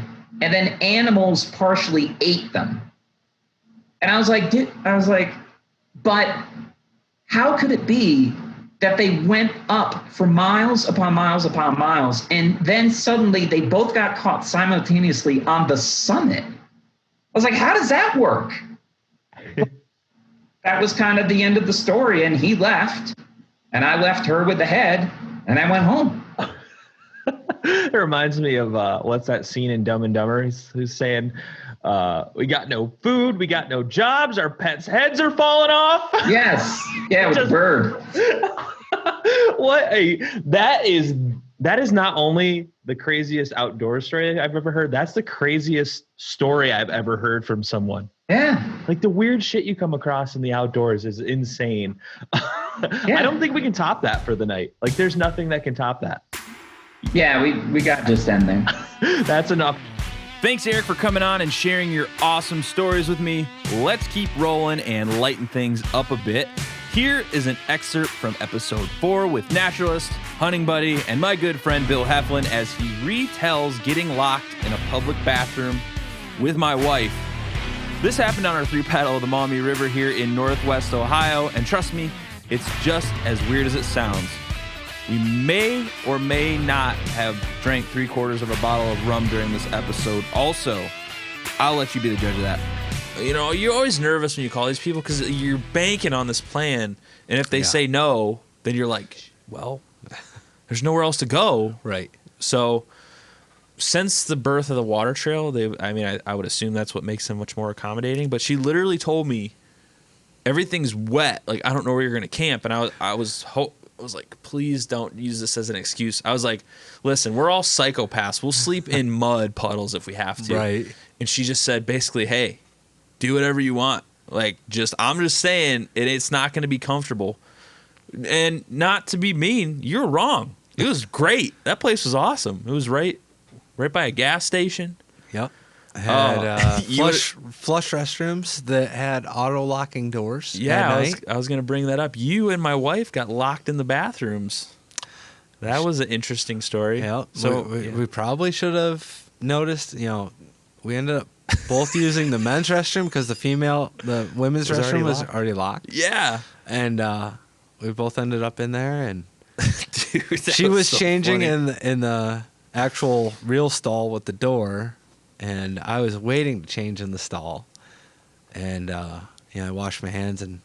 and then animals partially ate them. And I was like, but how could it be that they went up for miles upon miles upon miles, and then suddenly they both got caught simultaneously on the summit? I was like, how does that work? That was kind of the end of the story, and he left, and I left her with the head, and I went home. It reminds me of what's that scene in Dumb and Dumber? Who's saying, we got no food, we got no jobs, our pets' heads are falling off. Yes. Yeah, with the bird. That is not only the craziest outdoor story I've ever heard, that's the craziest story I've ever heard from someone. Yeah. Like the weird shit you come across in the outdoors is insane. I don't think we can top that for the night. Like there's nothing that can top that. Yeah, we got to just end there. That's enough. Thanks, Eric, for coming on and sharing your awesome stories with me. Let's keep rolling and lighten things up a bit. Here is an excerpt from episode 4 with naturalist, hunting buddy, and my good friend Bill Heflin as he retells getting locked in a public bathroom with my wife. This happened on our 3-paddle of the Maumee River here in Northwest Ohio, and trust me, it's just as weird as it sounds. We may or may not have drank 3/4 of a bottle of rum during this episode. Also, I'll let you be the judge of that. You know, you're always nervous when you call these people because you're banking on this plan. And if they say no, then you're like, well, there's nowhere else to go. Right. So since the birth of the water trail, I would assume that's what makes them much more accommodating. But she literally told me everything's wet. Like, I don't know where you're going to camp. And I was like, please don't use this as an excuse. I was like, listen, we're all psychopaths. We'll sleep in mud puddles if we have to. Right. And she just said, basically, hey, do whatever you want. Like, I'm just saying it's not going to be comfortable. And not to be mean, you're wrong. It was great. That place was awesome. It was right by a gas station. Yep. Had flush restrooms that had auto-locking doors. Yeah, I was going to bring that up. You and my wife got locked in the bathrooms. That was an interesting story. Yeah. So we probably should have noticed, we ended up both using the men's restroom because the women's restroom was already locked. Yeah. And we both ended up in there, and dude, she was so changing in the actual real stall with the door, and I was waiting to change in the stall. And I washed my hands, and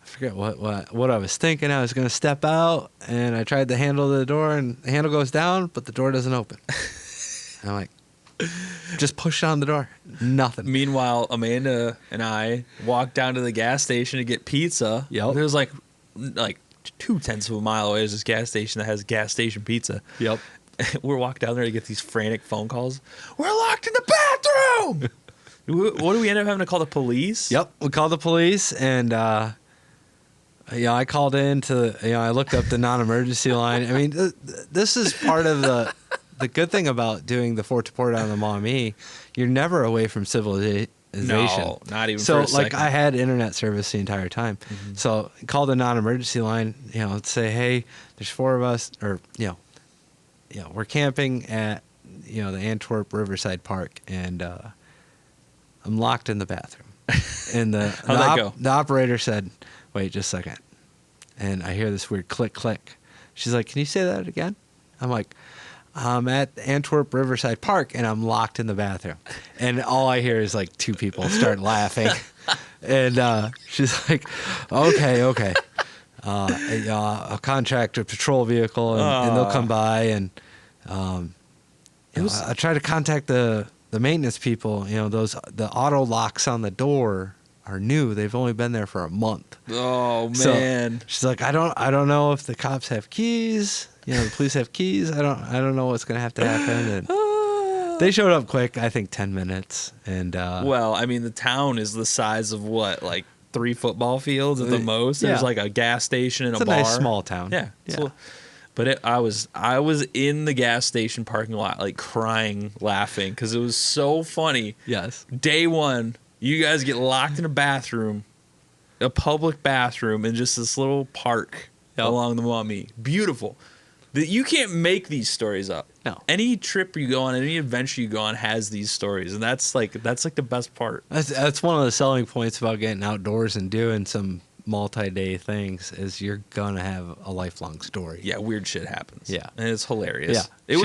I forget what I was thinking. I was going to step out, and I tried the handle of the door, and the handle goes down, but the door doesn't open. And I'm like, just push on the door. Nothing. Meanwhile, Amanda and I walked down to the gas station to get pizza. Yep. It was like 0.2 of a mile away. There's this gas station that has gas station pizza. Yep. We're walking down there to get these frantic phone calls. We're locked in the bathroom. What do we end up having to call the police? Yep. We called the police, and I called in to, I looked up the non-emergency line. I mean, this is part of the good thing about doing the Fort Port on the Maumee. You're never away from civilization. No, not even so, for a second. I had internet service the entire time. Mm-hmm. So called the non-emergency line, say, hey, there's 4 of us, or, we're camping at, the Antwerp Riverside Park, and I'm locked in the bathroom. And How'd that go? The operator said, wait just a second. And I hear this weird click, click. She's like, can you say that again? I'm like, I'm at Antwerp Riverside Park, and I'm locked in the bathroom. And all I hear is, 2 people start laughing. And she's like, okay. I'll contract a patrol vehicle, and they'll come by. And I try to contact the maintenance people. The auto locks on the door are new. They've only been there for a month. Oh, man. So she's like, I don't know if the cops have keys. The police have keys. I don't know what's gonna have to happen. And they showed up quick. I think 10 minutes. And well, I mean, the town is the size of what, 3 football fields at the most. There's a gas station and it's a bar. Nice small town. Yeah. But I was in the gas station parking lot, crying, laughing because it was so funny. Yes. Day 1, you guys get locked in a bathroom, a public bathroom, in just this little park along the Maumee. Beautiful. You can't make these stories up. No. Any trip you go on, any adventure you go on has these stories, and that's the best part. That's one of the selling points about getting outdoors and doing some multi-day things is you're gonna have a lifelong story. Yeah, weird shit happens. Yeah, and it's hilarious. Yeah,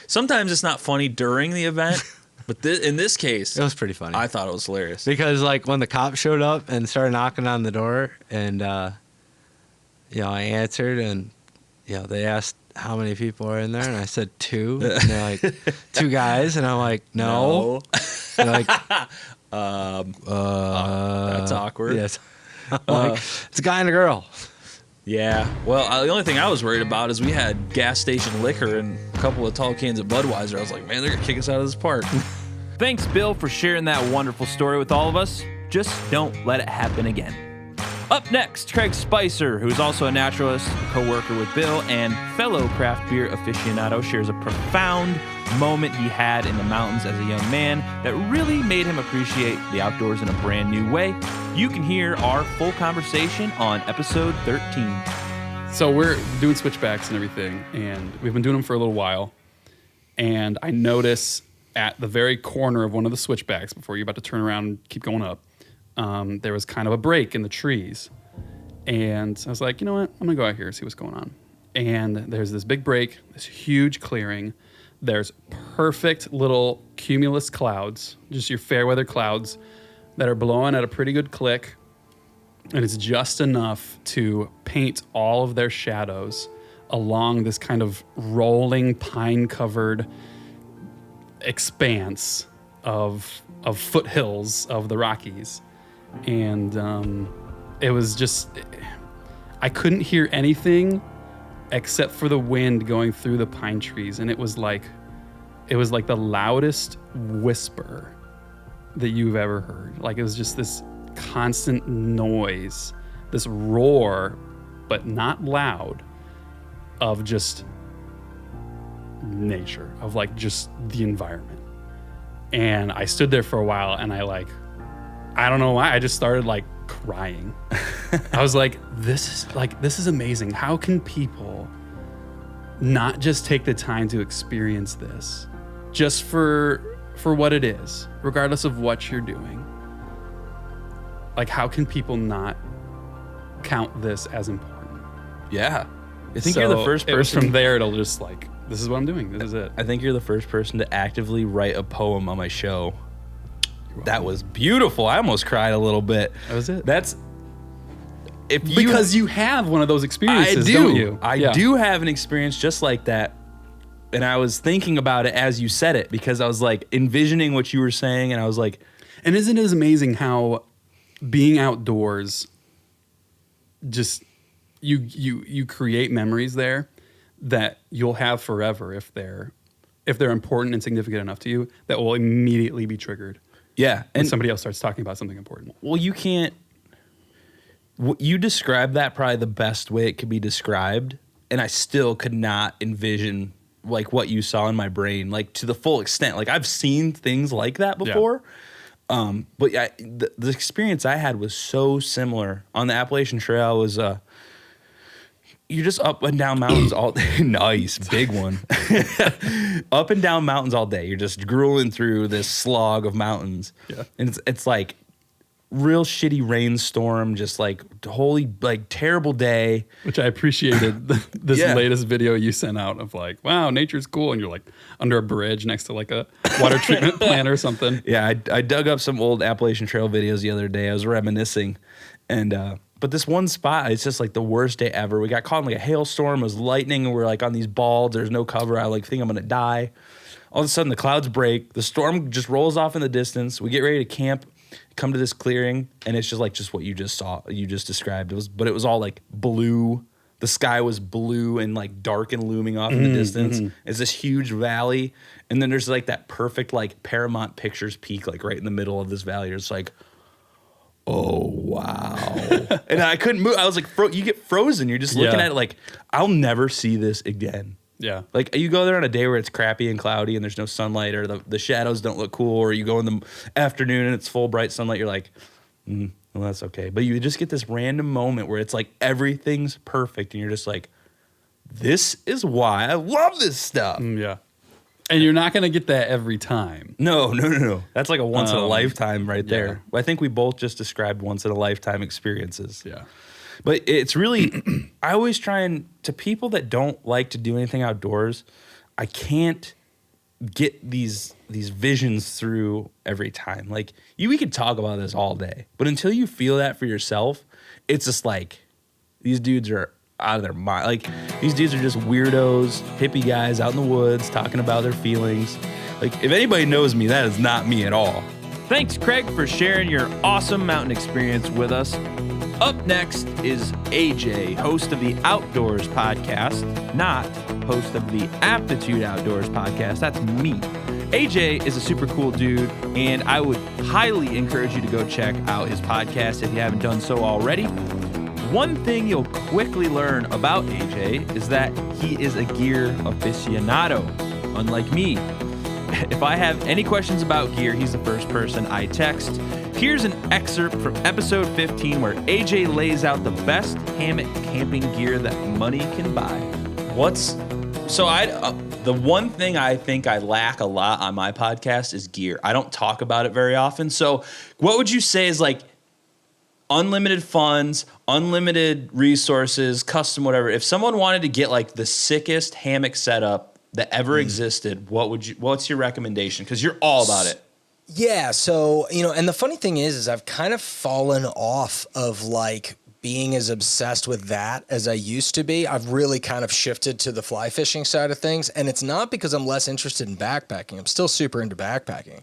Sometimes it's not funny during the event, but in this case, it was pretty funny. I thought it was hilarious because when the cops showed up and started knocking on the door, and I answered, and they asked how many people are in there, and I said 2, and they're like 2 guys, and I'm like no. They're like that's awkward. Yes. Like, it's a guy and a girl. Yeah. Well, the only thing I was worried about is we had gas station liquor and a couple of tall cans of Budweiser. I was like, man, they're gonna kick us out of this park. Thanks, Bill, for sharing that wonderful story with all of us. Just don't let it happen again. Up next, Craig Spicer, who is also a naturalist, co-worker with Bill, and fellow craft beer aficionado, shares a profound moment he had in the mountains as a young man that really made him appreciate the outdoors in a brand new way. You can hear our full conversation on episode 13. So we're doing switchbacks and everything, and we've been doing them for a little while. And I notice at the very corner of one of the switchbacks, before you're about to turn around and keep going up, there was kind of a break in the trees. And I was like, you know what? I'm going to go out here and see what's going on. And there's this big break, this huge clearing. There's perfect little cumulus clouds, just your fair weather clouds that are blowing at a pretty good click. And it's just enough to paint all of their shadows along this kind of rolling pine-covered expanse of foothills of the Rockies. And it was just, I couldn't hear anything except for the wind going through the pine trees. And it was like the loudest whisper that you've ever heard. Like, it was just this constant noise, this roar, but not loud, of just nature, of like just the environment. And I stood there for a while, and I don't know why, I just started like crying. I was like, this is amazing. How can people not just take the time to experience this just for what it is, regardless of what you're doing? Like, how can people not count this as important? Yeah. I think you're the first person. From there, it'll just like, this is what I'm doing. This is it. I think you're the first person to actively write a poem on my show. That was beautiful. I almost cried a little bit. That was it. That's because you have one of those experiences, I do. Don't you? I do have an experience just like that. And I was thinking about it as you said it, because I was like envisioning what you were saying, and I was like, and isn't it amazing how being outdoors, just you create memories there that you'll have forever if they're important and significant enough to you, that will immediately be triggered. Yeah. When somebody else starts talking about something important. Well, you described that probably the best way it could be described, and I still could not envision like what you saw in my brain, like to the full extent. Like, I've seen things like that before. Yeah. But the experience I had was so similar on the Appalachian Trail. Was you're just up and down mountains all day. Nice, big one. Up and down mountains all day. You're just grueling through this slog of mountains. Yeah. And it's like real shitty rainstorm, just like holy, like terrible day. Which I appreciated this latest video you sent out of like, wow, nature's cool. And you're like under a bridge next to like a water treatment plant or something. Yeah, I dug up some old Appalachian Trail videos the other day. I was reminiscing. And but this one spot, it's just like the worst day ever. We got caught in like a hailstorm. It was lightning, and we're like on these balds. There's no cover. I like think I'm gonna die. All of a sudden, the clouds break. The storm just rolls off in the distance. We get ready to camp, come to this clearing, and it's just like just what you just saw, you just described. It was all like blue. The sky was blue and like dark and looming off in the distance. It's this huge valley, and then there's like that perfect like Paramount Pictures peak, like right in the middle of this valley. It's like, oh wow. And I couldn't move. I was like, you get frozen. You're just looking at it like, I'll never see this again. Yeah. Like, you go there on a day where it's crappy and cloudy and there's no sunlight, or the shadows don't look cool, or you go in the afternoon and it's full bright sunlight, you're like, well, that's okay. But you just get this random moment where it's like everything's perfect, and you're just like, this is why I love this stuff. Yeah. And you're not going to get that every time. No. That's like a once in a lifetime right there. I think we both just described once in a lifetime experiences. Yeah. But it's really, I always try to people that don't like to do anything outdoors, I can't get these visions through every time. Like, we could talk about this all day, but until you feel that for yourself, it's just like, these dudes are out of their mind. Like, these dudes are just weirdos, hippie guys out in the woods talking about their feelings. Like, if anybody knows me, that is not me at all. Thanks, Craig, for sharing your awesome mountain experience with us. Up next is AJ, host of the Outdoors podcast, not host of the Aptitude Outdoors podcast. That's me. AJ is a super cool dude, and I would highly encourage you to go check out his podcast if you haven't done so already. One thing you'll quickly learn about AJ is that he is a gear aficionado, unlike me. If I have any questions about gear, he's the first person I text. Here's an excerpt from episode 15 where AJ lays out the best hammock camping gear that money can buy. The one thing I think I lack a lot on my podcast is gear. I don't talk about it very often. So what would you say is like unlimited funds, unlimited resources, custom whatever? If someone wanted to get like the sickest hammock setup that ever existed, what's your recommendation? Because you're all about it. Yeah, so, and the funny thing is I've kind of fallen off of like being as obsessed with that as I used to be. I've really kind of shifted to the fly fishing side of things, and it's not because I'm less interested in backpacking. I'm still super into backpacking.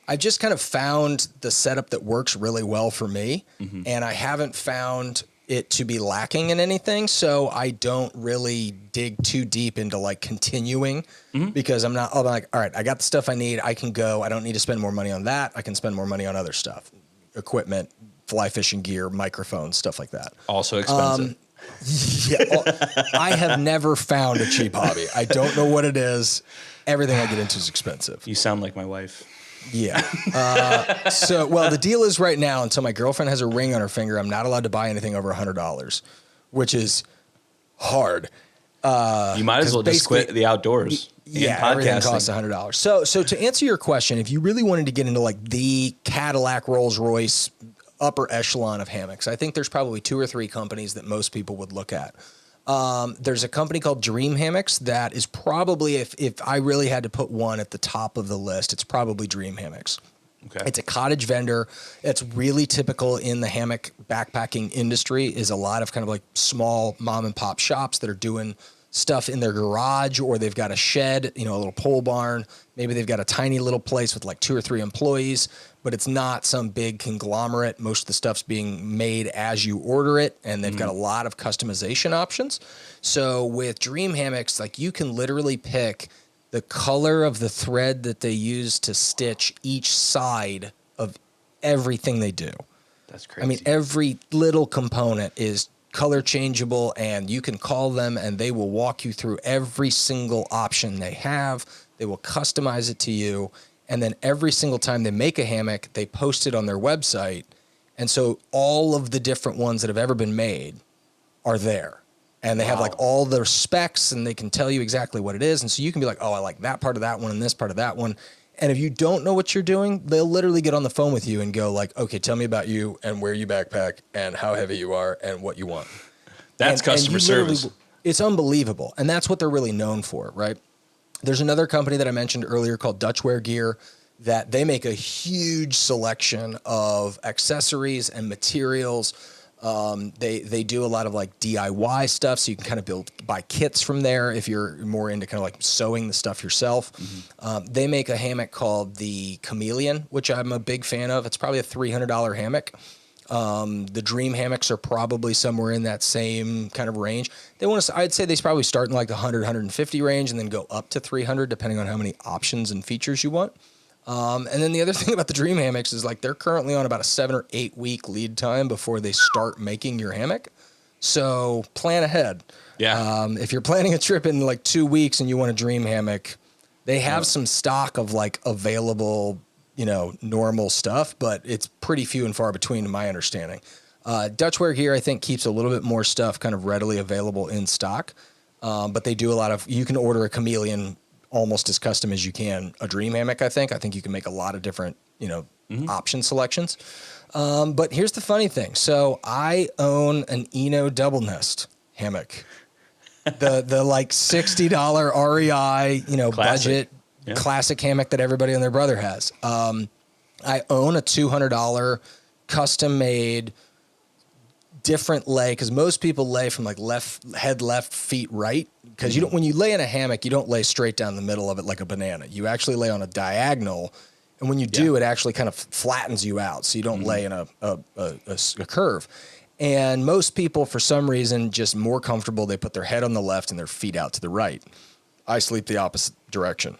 I just kind of found the setup that works really well for me, and I haven't found it to be lacking in anything, so I don't really dig too deep into like continuing because I'm like, all right, I got the stuff I need. I can go. I don't need to spend more money on that. I can spend more money on other stuff, equipment, fly fishing gear, microphones, stuff like that. Also expensive. I have never found a cheap hobby. I don't know what it is. Everything I get into is expensive. You sound like my wife. Yeah. The deal is right now, until my girlfriend has a ring on her finger, I'm not allowed to buy anything over $100, which is hard. You might as well just quit the outdoors. Yeah, everything costs $100. So to answer your question, if you really wanted to get into like the Cadillac Rolls Royce upper echelon of hammocks, I think there's probably 2 or 3 companies that most people would look at. There's a company called Dream Hammocks that is probably, if I really had to put one at the top of the list, it's probably Dream Hammocks. Okay. It's a cottage vendor. It's really typical in the hammock backpacking industry, is a lot of kind of like small mom and pop shops that are doing stuff in their garage, or they've got a shed, a little pole barn. Maybe they've got a tiny little place with like 2 or 3 employees, but it's not some big conglomerate. Most of the stuff's being made as you order it, and they've got a lot of customization options. So with Dream Hammocks, like you can literally pick the color of the thread that they use to stitch each side of everything they do. That's crazy. I mean, every little component is color changeable, and you can call them and they will walk you through every single option they have. They will customize it to you. And then every single time they make a hammock, they post it on their website. And so all of the different ones that have ever been made are there. And they have like all their specs, and they can tell you exactly what it is. And so you can be like, oh, I like that part of that one and this part of that one. And if you don't know what you're doing, they'll literally get on the phone with you and go like, okay, tell me about you and where you backpack and how heavy you are and what you want. That's customer service. It's unbelievable. And that's what they're really known for, right? There's another company that I mentioned earlier called Dutchware Gear that they make a huge selection of accessories and materials. They do a lot of like DIY stuff, so you can kind of buy kits from there if you're more into kind of like sewing the stuff yourself. They make a hammock called the Chameleon, which I'm a big fan of. It's probably a $300 hammock. The Dream Hammocks are probably somewhere in that same kind of range. I'd say they probably start in like the 100, 150 range and then go up to 300 depending on how many options and features you want. And then the other thing about the Dream Hammocks is like they're currently on about a 7 or 8 week lead time before they start making your hammock. So plan ahead. Yeah. If you're planning a trip in like 2 weeks and you want a Dream Hammock, they have some stock of like available, normal stuff, but it's pretty few and far between to my understanding. Dutchware Gear, I think, keeps a little bit more stuff kind of readily available in stock. But they do you can order a Chameleon almost as custom as you can a Dream Hammock, I think. I think you can make a lot of different, option selections. But here's the funny thing. So I own an Eno double nest hammock. The like $60 REI, Classic. budget classic hammock that everybody and their brother has. I own a $200 custom made different lay, because most people lay from like left, feet right. Because you don't, when you lay in a hammock, you don't lay straight down the middle of it like a banana. You actually lay on a diagonal, and when you do, it actually kind of flattens you out, so you don't lay in a curve. And most people, for some reason, just more comfortable. They put their head on the left and their feet out to the right. I sleep the opposite direction.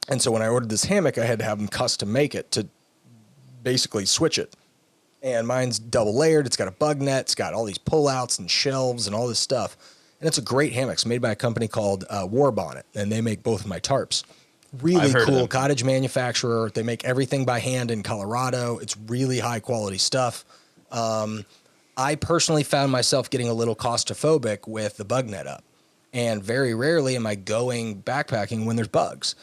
And so when I ordered this hammock, I had to have them custom make it to basically switch it. And mine's double layered. It's got a bug net. It's got all these pullouts and shelves and all this stuff. And it's a great hammock. It's made by a company called War Bonnet, and they make both of my tarps. Really cool cottage manufacturer. They make everything by hand in Colorado. It's really high quality stuff. I personally found myself getting a little claustrophobic with the bug net up. And very rarely am I going backpacking when there's bugs.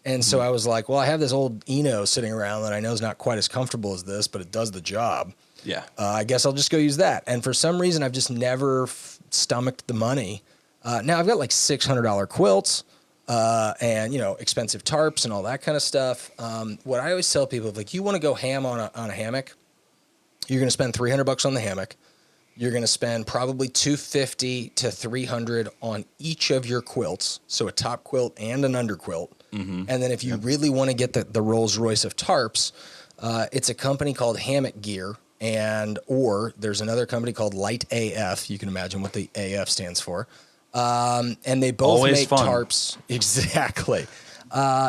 And so I was like, well, I have this old Eno sitting around that I know is not quite as comfortable as this, but it does the job. Yeah. I guess I'll just go use that. And for some reason, I've just never stomached the money. Now I've got like $600 quilts and, you know, expensive tarps and all that kind of stuff. What I always tell people, like, you want to go ham on a hammock, you're going to spend $300 on the hammock. You're going to spend probably $250 to $300 on each of your quilts. So a top quilt and an under quilt. Mm-hmm. And then if you really want to get the Rolls Royce of tarps, it's a company called Hammock Gear, or there's another company called Light AF. You can imagine what the AF stands for. And they both make tarps. Exactly.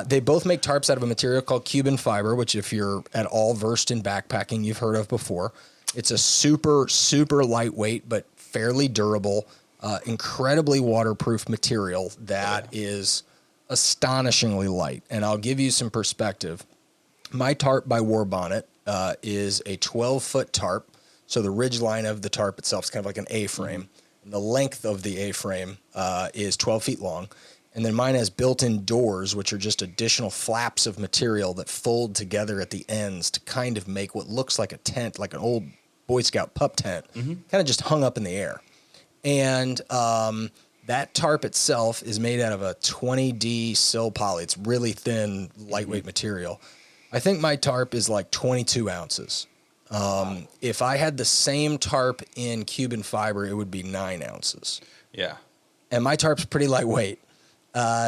They both make tarps out of a material called Cuban fiber, which if you're at all versed in backpacking, you've heard of before. It's a super, super lightweight, but fairly durable, incredibly waterproof material that is astonishingly light. And I'll give you some perspective. My tarp by War Bonnet is a 12-foot tarp. So the ridge line of the tarp itself is kind of like an A-frame. And the length of the A-frame is 12 feet long. And then mine has built-in doors, which are just additional flaps of material that fold together at the ends to kind of make what looks like a tent, like an old Boy Scout pup tent, kind of just hung up in the air. And that tarp itself is made out of a 20D sil poly. It's really thin, lightweight material. I think my tarp is like 22 ounces. If I had the same tarp in Cuban fiber, it would be 9 ounces. Yeah. And my tarp's pretty lightweight.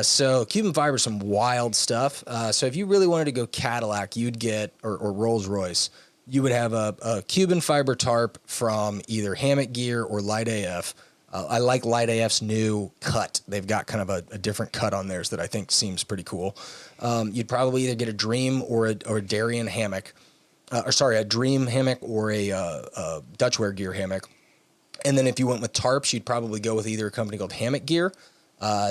So Cuban fiber is some wild stuff. So if you really wanted to go Cadillac, you'd get, or Rolls Royce, you would have a Cuban fiber tarp from either Hammock Gear or Light AF. I like Light AF's new cut. They've got kind of a different cut on theirs that I think seems pretty cool. You'd probably either get a Dream or a Darien hammock, a Dream hammock or a Dutchware Gear hammock. And then if you went with tarps, you'd probably go with either a company called Hammock Gear.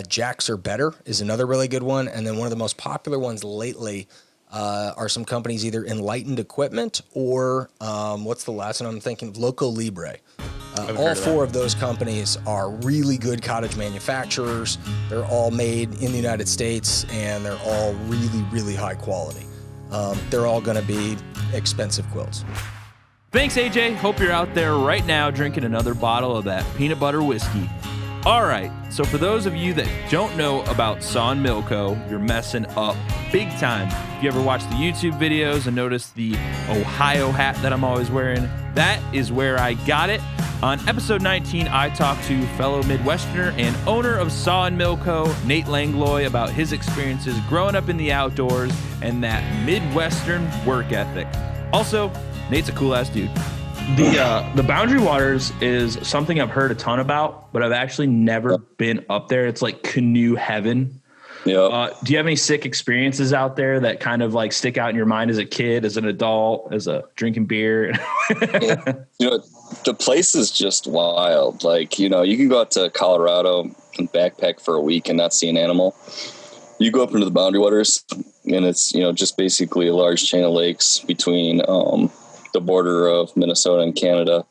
Jacks Are Better is another really good one. And then one of the most popular ones lately are some companies either Enlightened Equipment or what's the last one I'm thinking of? Loco Libre. All four of those companies are really good cottage manufacturers. They're all made in the United States, and they're all really, really high quality. They're all going to be expensive quilts. Thanks, AJ. Hope you're out there right now drinking another bottle of that peanut butter whiskey. All right, so for those of you that don't know about Saw & Milco, you're messing up big time. If you ever watch the YouTube videos and notice the Ohio hat that I'm always wearing, that is where I got it. On episode 19, I talked to fellow Midwesterner and owner of Saw & Milco, Nate Langlois, about his experiences growing up in the outdoors and that Midwestern work ethic. Also, Nate's a cool-ass dude. The Boundary Waters is something I've heard a ton about, but I've actually never been up there. It's like canoe heaven. Yeah. Do you have any sick experiences out there that kind of like stick out in your mind as a kid, as an adult, as a drinking beer? The place is just wild. Like, you can go out to Colorado and backpack for a week and not see an animal. You go up into the Boundary Waters and it's, just basically a large chain of lakes between, the border of Minnesota and Canada,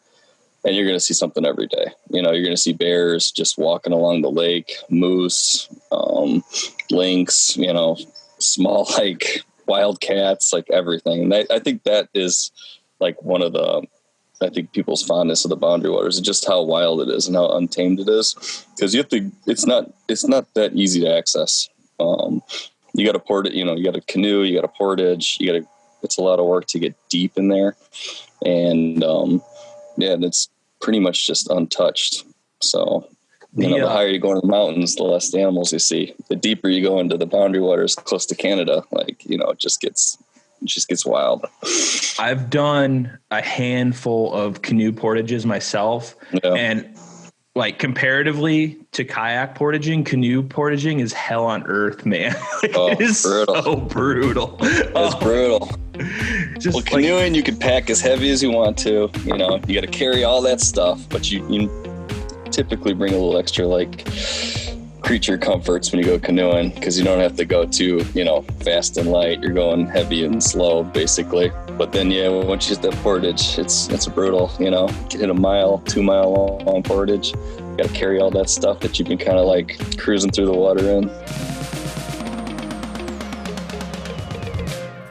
and you're going to see something every day. You're going to see bears just walking along the lake, moose, lynx, small, like wild cats, like everything. And I think that is like one of people's fondness of the Boundary Waters is just how wild it is and how untamed it is. Because it's not that easy to access. You got to port it, you got a canoe, you got a portage, it's a lot of work to get deep in there. And, it's pretty much just untouched. So, the higher you go in the mountains, the less the animals you see. The deeper you go into the Boundary Waters close to Canada, it just gets wild. I've done a handful of canoe portages myself. Yeah. And like comparatively to kayak portaging, canoe portaging is hell on earth, man. It is brutal. so brutal. It's brutal. Just well, canoeing, you can pack as heavy as you want to. You know, you got to carry all that stuff, but you typically bring a little extra like creature comforts when you go canoeing, because you don't have to go too, fast and light. You're going heavy and slow, basically. But then, once you hit that portage, it's brutal. You can hit a 2 mile long portage. You got to carry all that stuff that you've been kind of like cruising through the water in.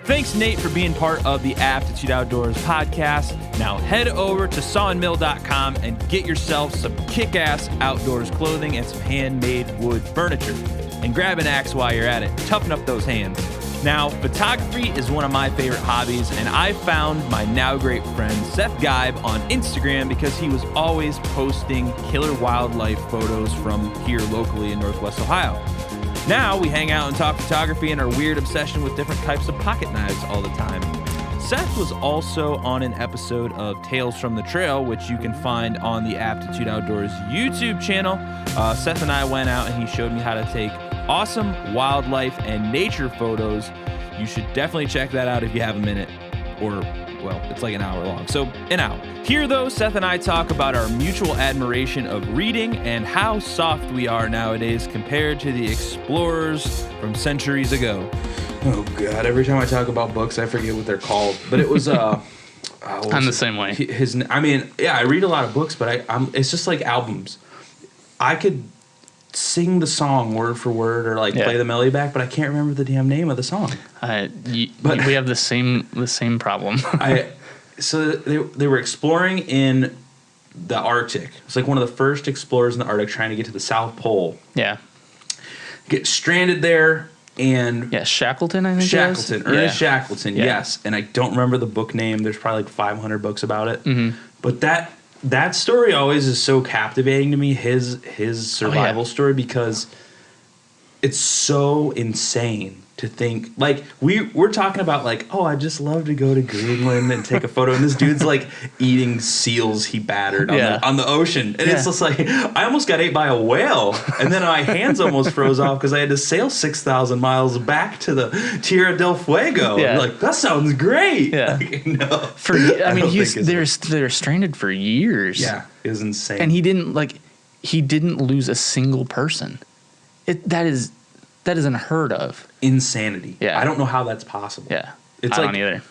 Thanks, Nate, for being part of the Aptitude Outdoors podcast. Now head over to sawandmill.com and get yourself some kick-ass outdoors clothing and some handmade wood furniture. And grab an axe while you're at it. Toughen up those hands. Now, photography is one of my favorite hobbies, and I found my now great friend Seth Geib on Instagram because he was always posting killer wildlife photos from here locally in Northwest Ohio. Now we hang out and talk photography and our weird obsession with different types of pocket knives all the time. Seth was also on an episode of Tales from the Trail, which you can find on the Aptitude Outdoors YouTube channel. Seth and I went out and he showed me how to take awesome wildlife and nature photos. You should definitely check that out if you have a minute, or, well, it's like an hour long, so an hour. Here, though, Seth and I talk about our mutual admiration of reading and how soft we are nowadays compared to the explorers from centuries ago. Oh God! Every time I talk about books, I forget what they're called. But it was I'm the same way. I read a lot of books, but it's just like albums. I could sing the song word for word or play the melody back, but I can't remember the damn name of the song. We have the same problem. So they were exploring in the Arctic. It's like one of the first explorers in the Arctic trying to get to the South Pole. Yeah. Get stranded there. And Shackleton, I think. Shackleton, Ernest Shackleton, yes. And I don't remember the book name. There's probably like 500 books about it. Mm-hmm. But that story always is so captivating to me. His survival story, because it's so insane to think. Like we're talking about I just love to go to Greenland and take a photo, and this dude's like eating seals he battered on the ocean, and it's just like I almost got ate by a whale, and then my hands almost froze off because I had to sail 6,000 miles back to the Tierra del Fuego. Yeah. Like, that sounds great. Yeah. They're stranded for years. Yeah, it was insane. And he didn't lose a single person. That is unheard of. Insanity. Yeah. I don't know how that's possible. Yeah. It's I don't either.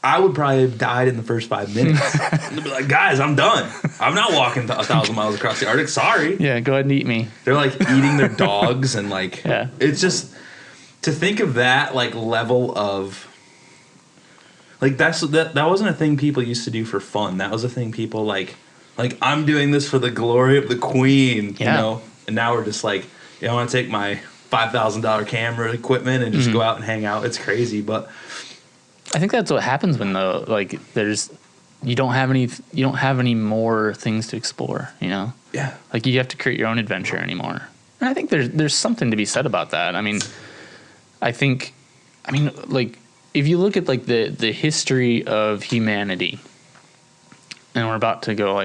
I would probably have died in the first 5 minutes. They'd be like, guys, I'm done. I'm not walking 1,000 miles across the Arctic. Sorry. Yeah, go ahead and eat me. They're like eating their dogs and it's just to think of that level of that wasn't a thing people used to do for fun. That was a thing people like I'm doing this for the glory of the Queen, you know? And now we're just I want to take my $5,000 camera equipment and just go out and hang out. It's crazy, but I think that's what happens when you don't have any more things to explore, Yeah. You have to create your own adventure anymore. And I think there's something to be said about that. If you look at the history of humanity, and we're about to go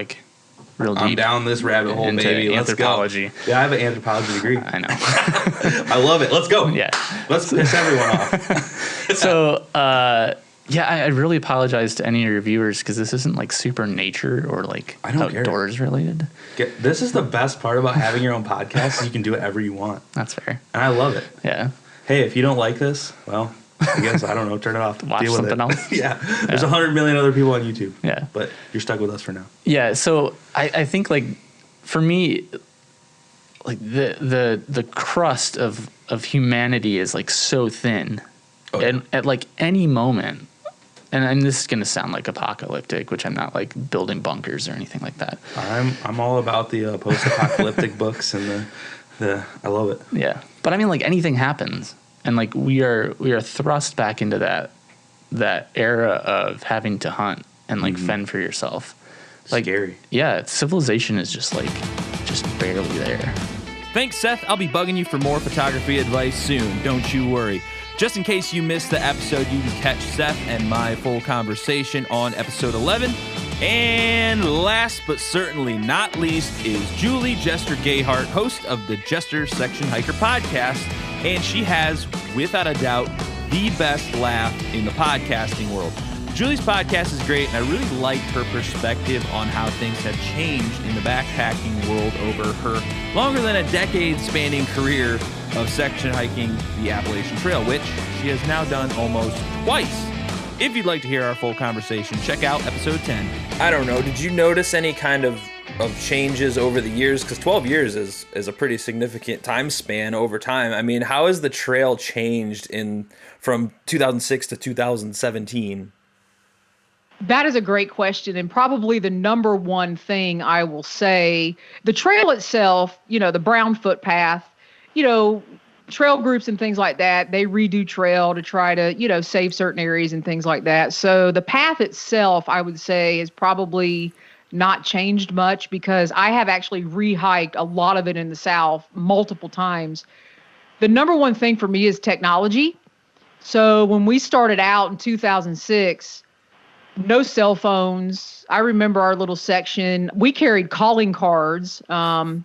real deep. I'm down this rabbit hole, baby. Let's anthropology. Go. Yeah, I have an anthropology degree. I know. I love it. Let's go. Yeah. Let's piss everyone off. So, I really apologize to any of your viewers because this isn't super nature or outdoors related. This is the best part about having your own podcast. You can do whatever you want. That's fair. And I love it. Yeah. Hey, if you don't like this, well, I guess, I don't know, turn it off. Watch Deal with something else. Yeah. There's 100 million other people on YouTube. Yeah. But you're stuck with us for now. Yeah. So I think for me, the crust of humanity is so thin. Oh, yeah. And at any moment, and this is going to sound apocalyptic, which I'm not building bunkers or anything like that. I'm all about the post-apocalyptic books and the I love it. Yeah. But anything happens. And we are thrust back into that era of having to hunt and fend for yourself. Scary. Yeah, civilization is just barely there. Thanks, Seth. I'll be bugging you for more photography advice soon. Don't you worry. Just in case you missed the episode, you can catch Seth and my full conversation on episode 11. And last but certainly not least is Julie Jester Gayhart, host of the Jester Section Hiker podcast. And she has, without a doubt, the best laugh in the podcasting world. Julie's podcast is great, and I really like her perspective on how things have changed in the backpacking world over her longer than a decade-spanning career of section hiking the Appalachian Trail, which she has now done almost twice. If you'd like to hear our full conversation, check out episode 10. I don't know, did you notice any kind of changes over the years? Because 12 years is a pretty significant time span over time. I mean, how has the trail changed from 2006 to 2017? That is a great question, and probably the number one thing I will say, the trail itself, the brown footpath, trail groups and things like that, they redo trail to try to, save certain areas and things like that. So the path itself, I would say, is probably not changed much, because I have actually re-hiked a lot of it in the South multiple times. The number one thing for me is technology. So when we started out in 2006, no cell phones. I remember our little section. We carried calling cards. Do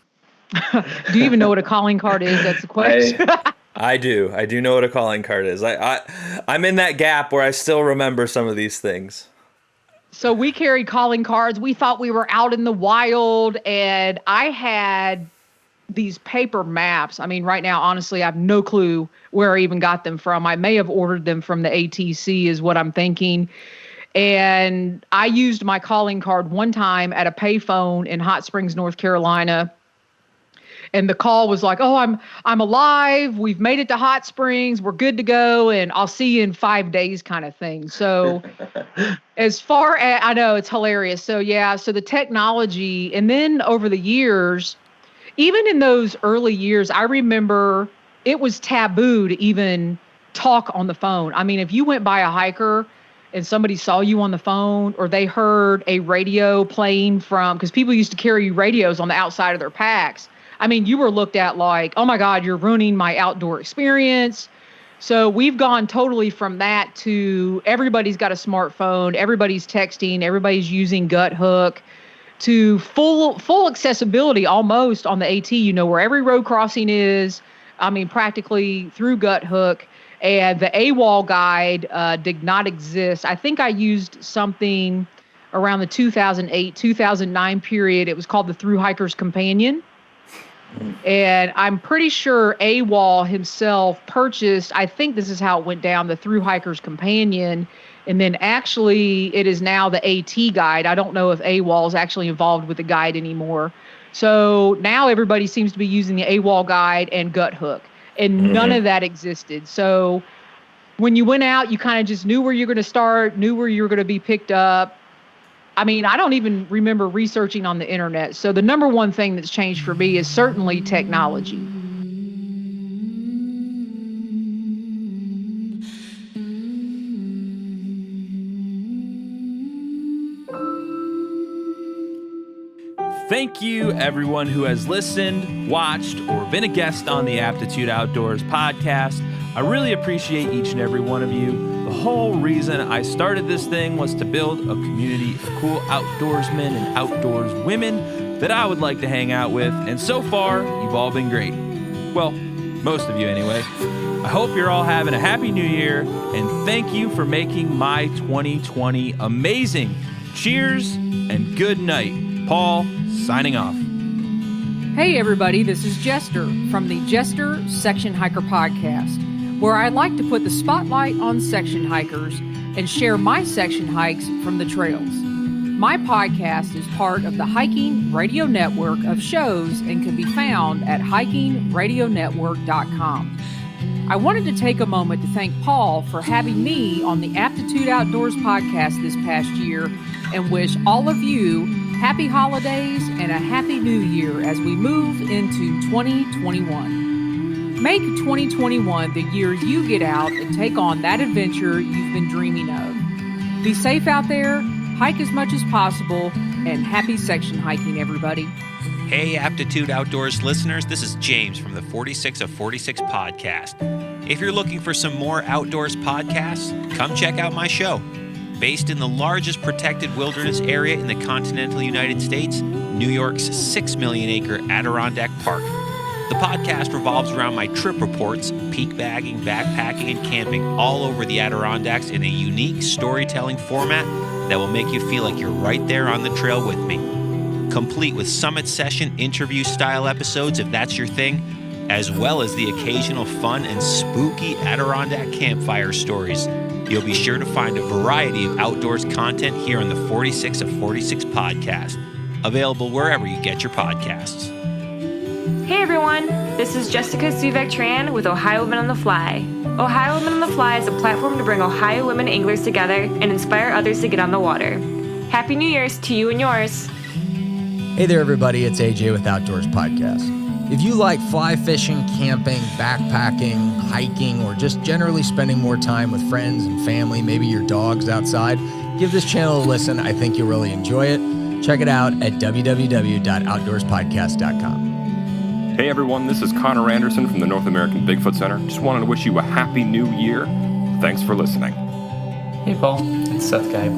you even know what a calling card is? That's the question. I do. I do know what a calling card is. I'm in that gap where I still remember some of these things. So we carried calling cards. We thought we were out in the wild, and I had these paper maps. I mean, right now, honestly, I have no clue where I even got them from. I may have ordered them from the ATC is what I'm thinking. And I used my calling card one time at a payphone in Hot Springs, North Carolina. And the call was like, "Oh, I'm alive. We've made it to Hot Springs. We're good to go. And I'll see you in 5 days," kind of thing. So as far as I know, it's hilarious. So yeah, so the technology, and then over the years, even in those early years, I remember it was taboo to even talk on the phone. I mean, if you went by a hiker and somebody saw you on the phone, or they heard a radio playing because people used to carry radios on the outside of their packs. I mean, you were looked at like, "Oh my God, you're ruining my outdoor experience." So we've gone totally from that to everybody's got a smartphone, everybody's texting, everybody's using gut hook, to full accessibility almost on the AT, where every road crossing is. I mean, practically through gut hook. And the AWOL guide did not exist. I think I used something around the 2008, 2009 period. It was called the Thru Hiker's Companion. And I'm pretty sure AWOL himself purchased, I think this is how it went down, the Thru Hiker's Companion. And then actually it is now the AT guide. I don't know if AWOL is actually involved with the guide anymore. So now everybody seems to be using the AWOL guide and gut hook. And none of that existed. So when you went out, you kind of just knew where you're going to start, knew where you were going to be picked up. I mean, I don't even remember researching on the internet. So the number one thing that's changed for me is certainly technology. Thank you, everyone who has listened, watched, or been a guest on the Aptitude Outdoors podcast. I really appreciate each and every one of you. The whole reason I started this thing was to build a community of cool outdoorsmen and outdoors women that I would like to hang out with, and so far, you've all been great. Well, most of you anyway. I hope you're all having a happy new year, and thank you for making my 2020 amazing. Cheers and good night. Paul, signing off. Hey everybody, this is Jester from the Jester Section Hiker podcast, where I like to put the spotlight on section hikers and share my section hikes from the trails. My podcast is part of the Hiking Radio Network of shows and can be found at hikingradionetwork.com. I wanted to take a moment to thank Paul for having me on the Aptitude Outdoors podcast this past year, and wish all of you happy holidays and a happy new year as we move into 2021. Make 2021 the year you get out and take on that adventure you've been dreaming of. Be safe out there, hike as much as possible, and happy section hiking, everybody. Hey, Aptitude Outdoors listeners, this is James from the 46 of 46 podcast. If you're looking for some more outdoors podcasts, come check out my show. Based in the largest protected wilderness area in the continental United States, New York's 6 million acre Adirondack Park. The podcast revolves around my trip reports, peak bagging, backpacking, and camping all over the Adirondacks in a unique storytelling format that will make you feel like you're right there on the trail with me. Complete with summit session interview style episodes if that's your thing, as well as the occasional fun and spooky Adirondack campfire stories. You'll be sure to find a variety of outdoors content here on the 46 of 46 podcast, available wherever you get your podcasts. Hey everyone, this is Jessica Suvek-Tran with Ohio Women on the Fly. Ohio Women on the Fly is a platform to bring Ohio women anglers together and inspire others to get on the water. Happy New Year's to you and yours. Hey there, everybody. It's AJ with Outdoors Podcast. If you like fly fishing, camping, backpacking, hiking, or just generally spending more time with friends and family, maybe your dogs outside, give this channel a listen. I think you'll really enjoy it. Check it out at www.outdoorspodcast.com. Hey everyone, this is Connor Anderson from the North American Bigfoot Center. Just wanted to wish you a happy new year. Thanks for listening. Hey Paul, it's Seth Geib.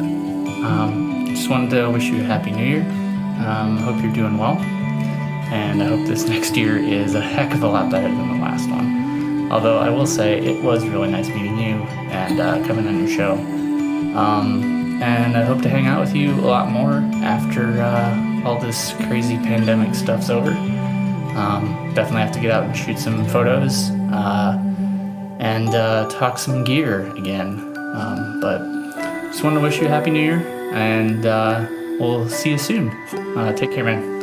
Just wanted to wish you a happy new year. Hope you're doing well. And I hope this next year is a heck of a lot better than the last one. Although I will say it was really nice meeting you and coming on your show. And I hope to hang out with you a lot more after all this crazy pandemic stuff's over. Definitely have to get out and shoot some photos and talk some gear again. But just wanted to wish you a happy new year, and we'll see you soon. Take care, man.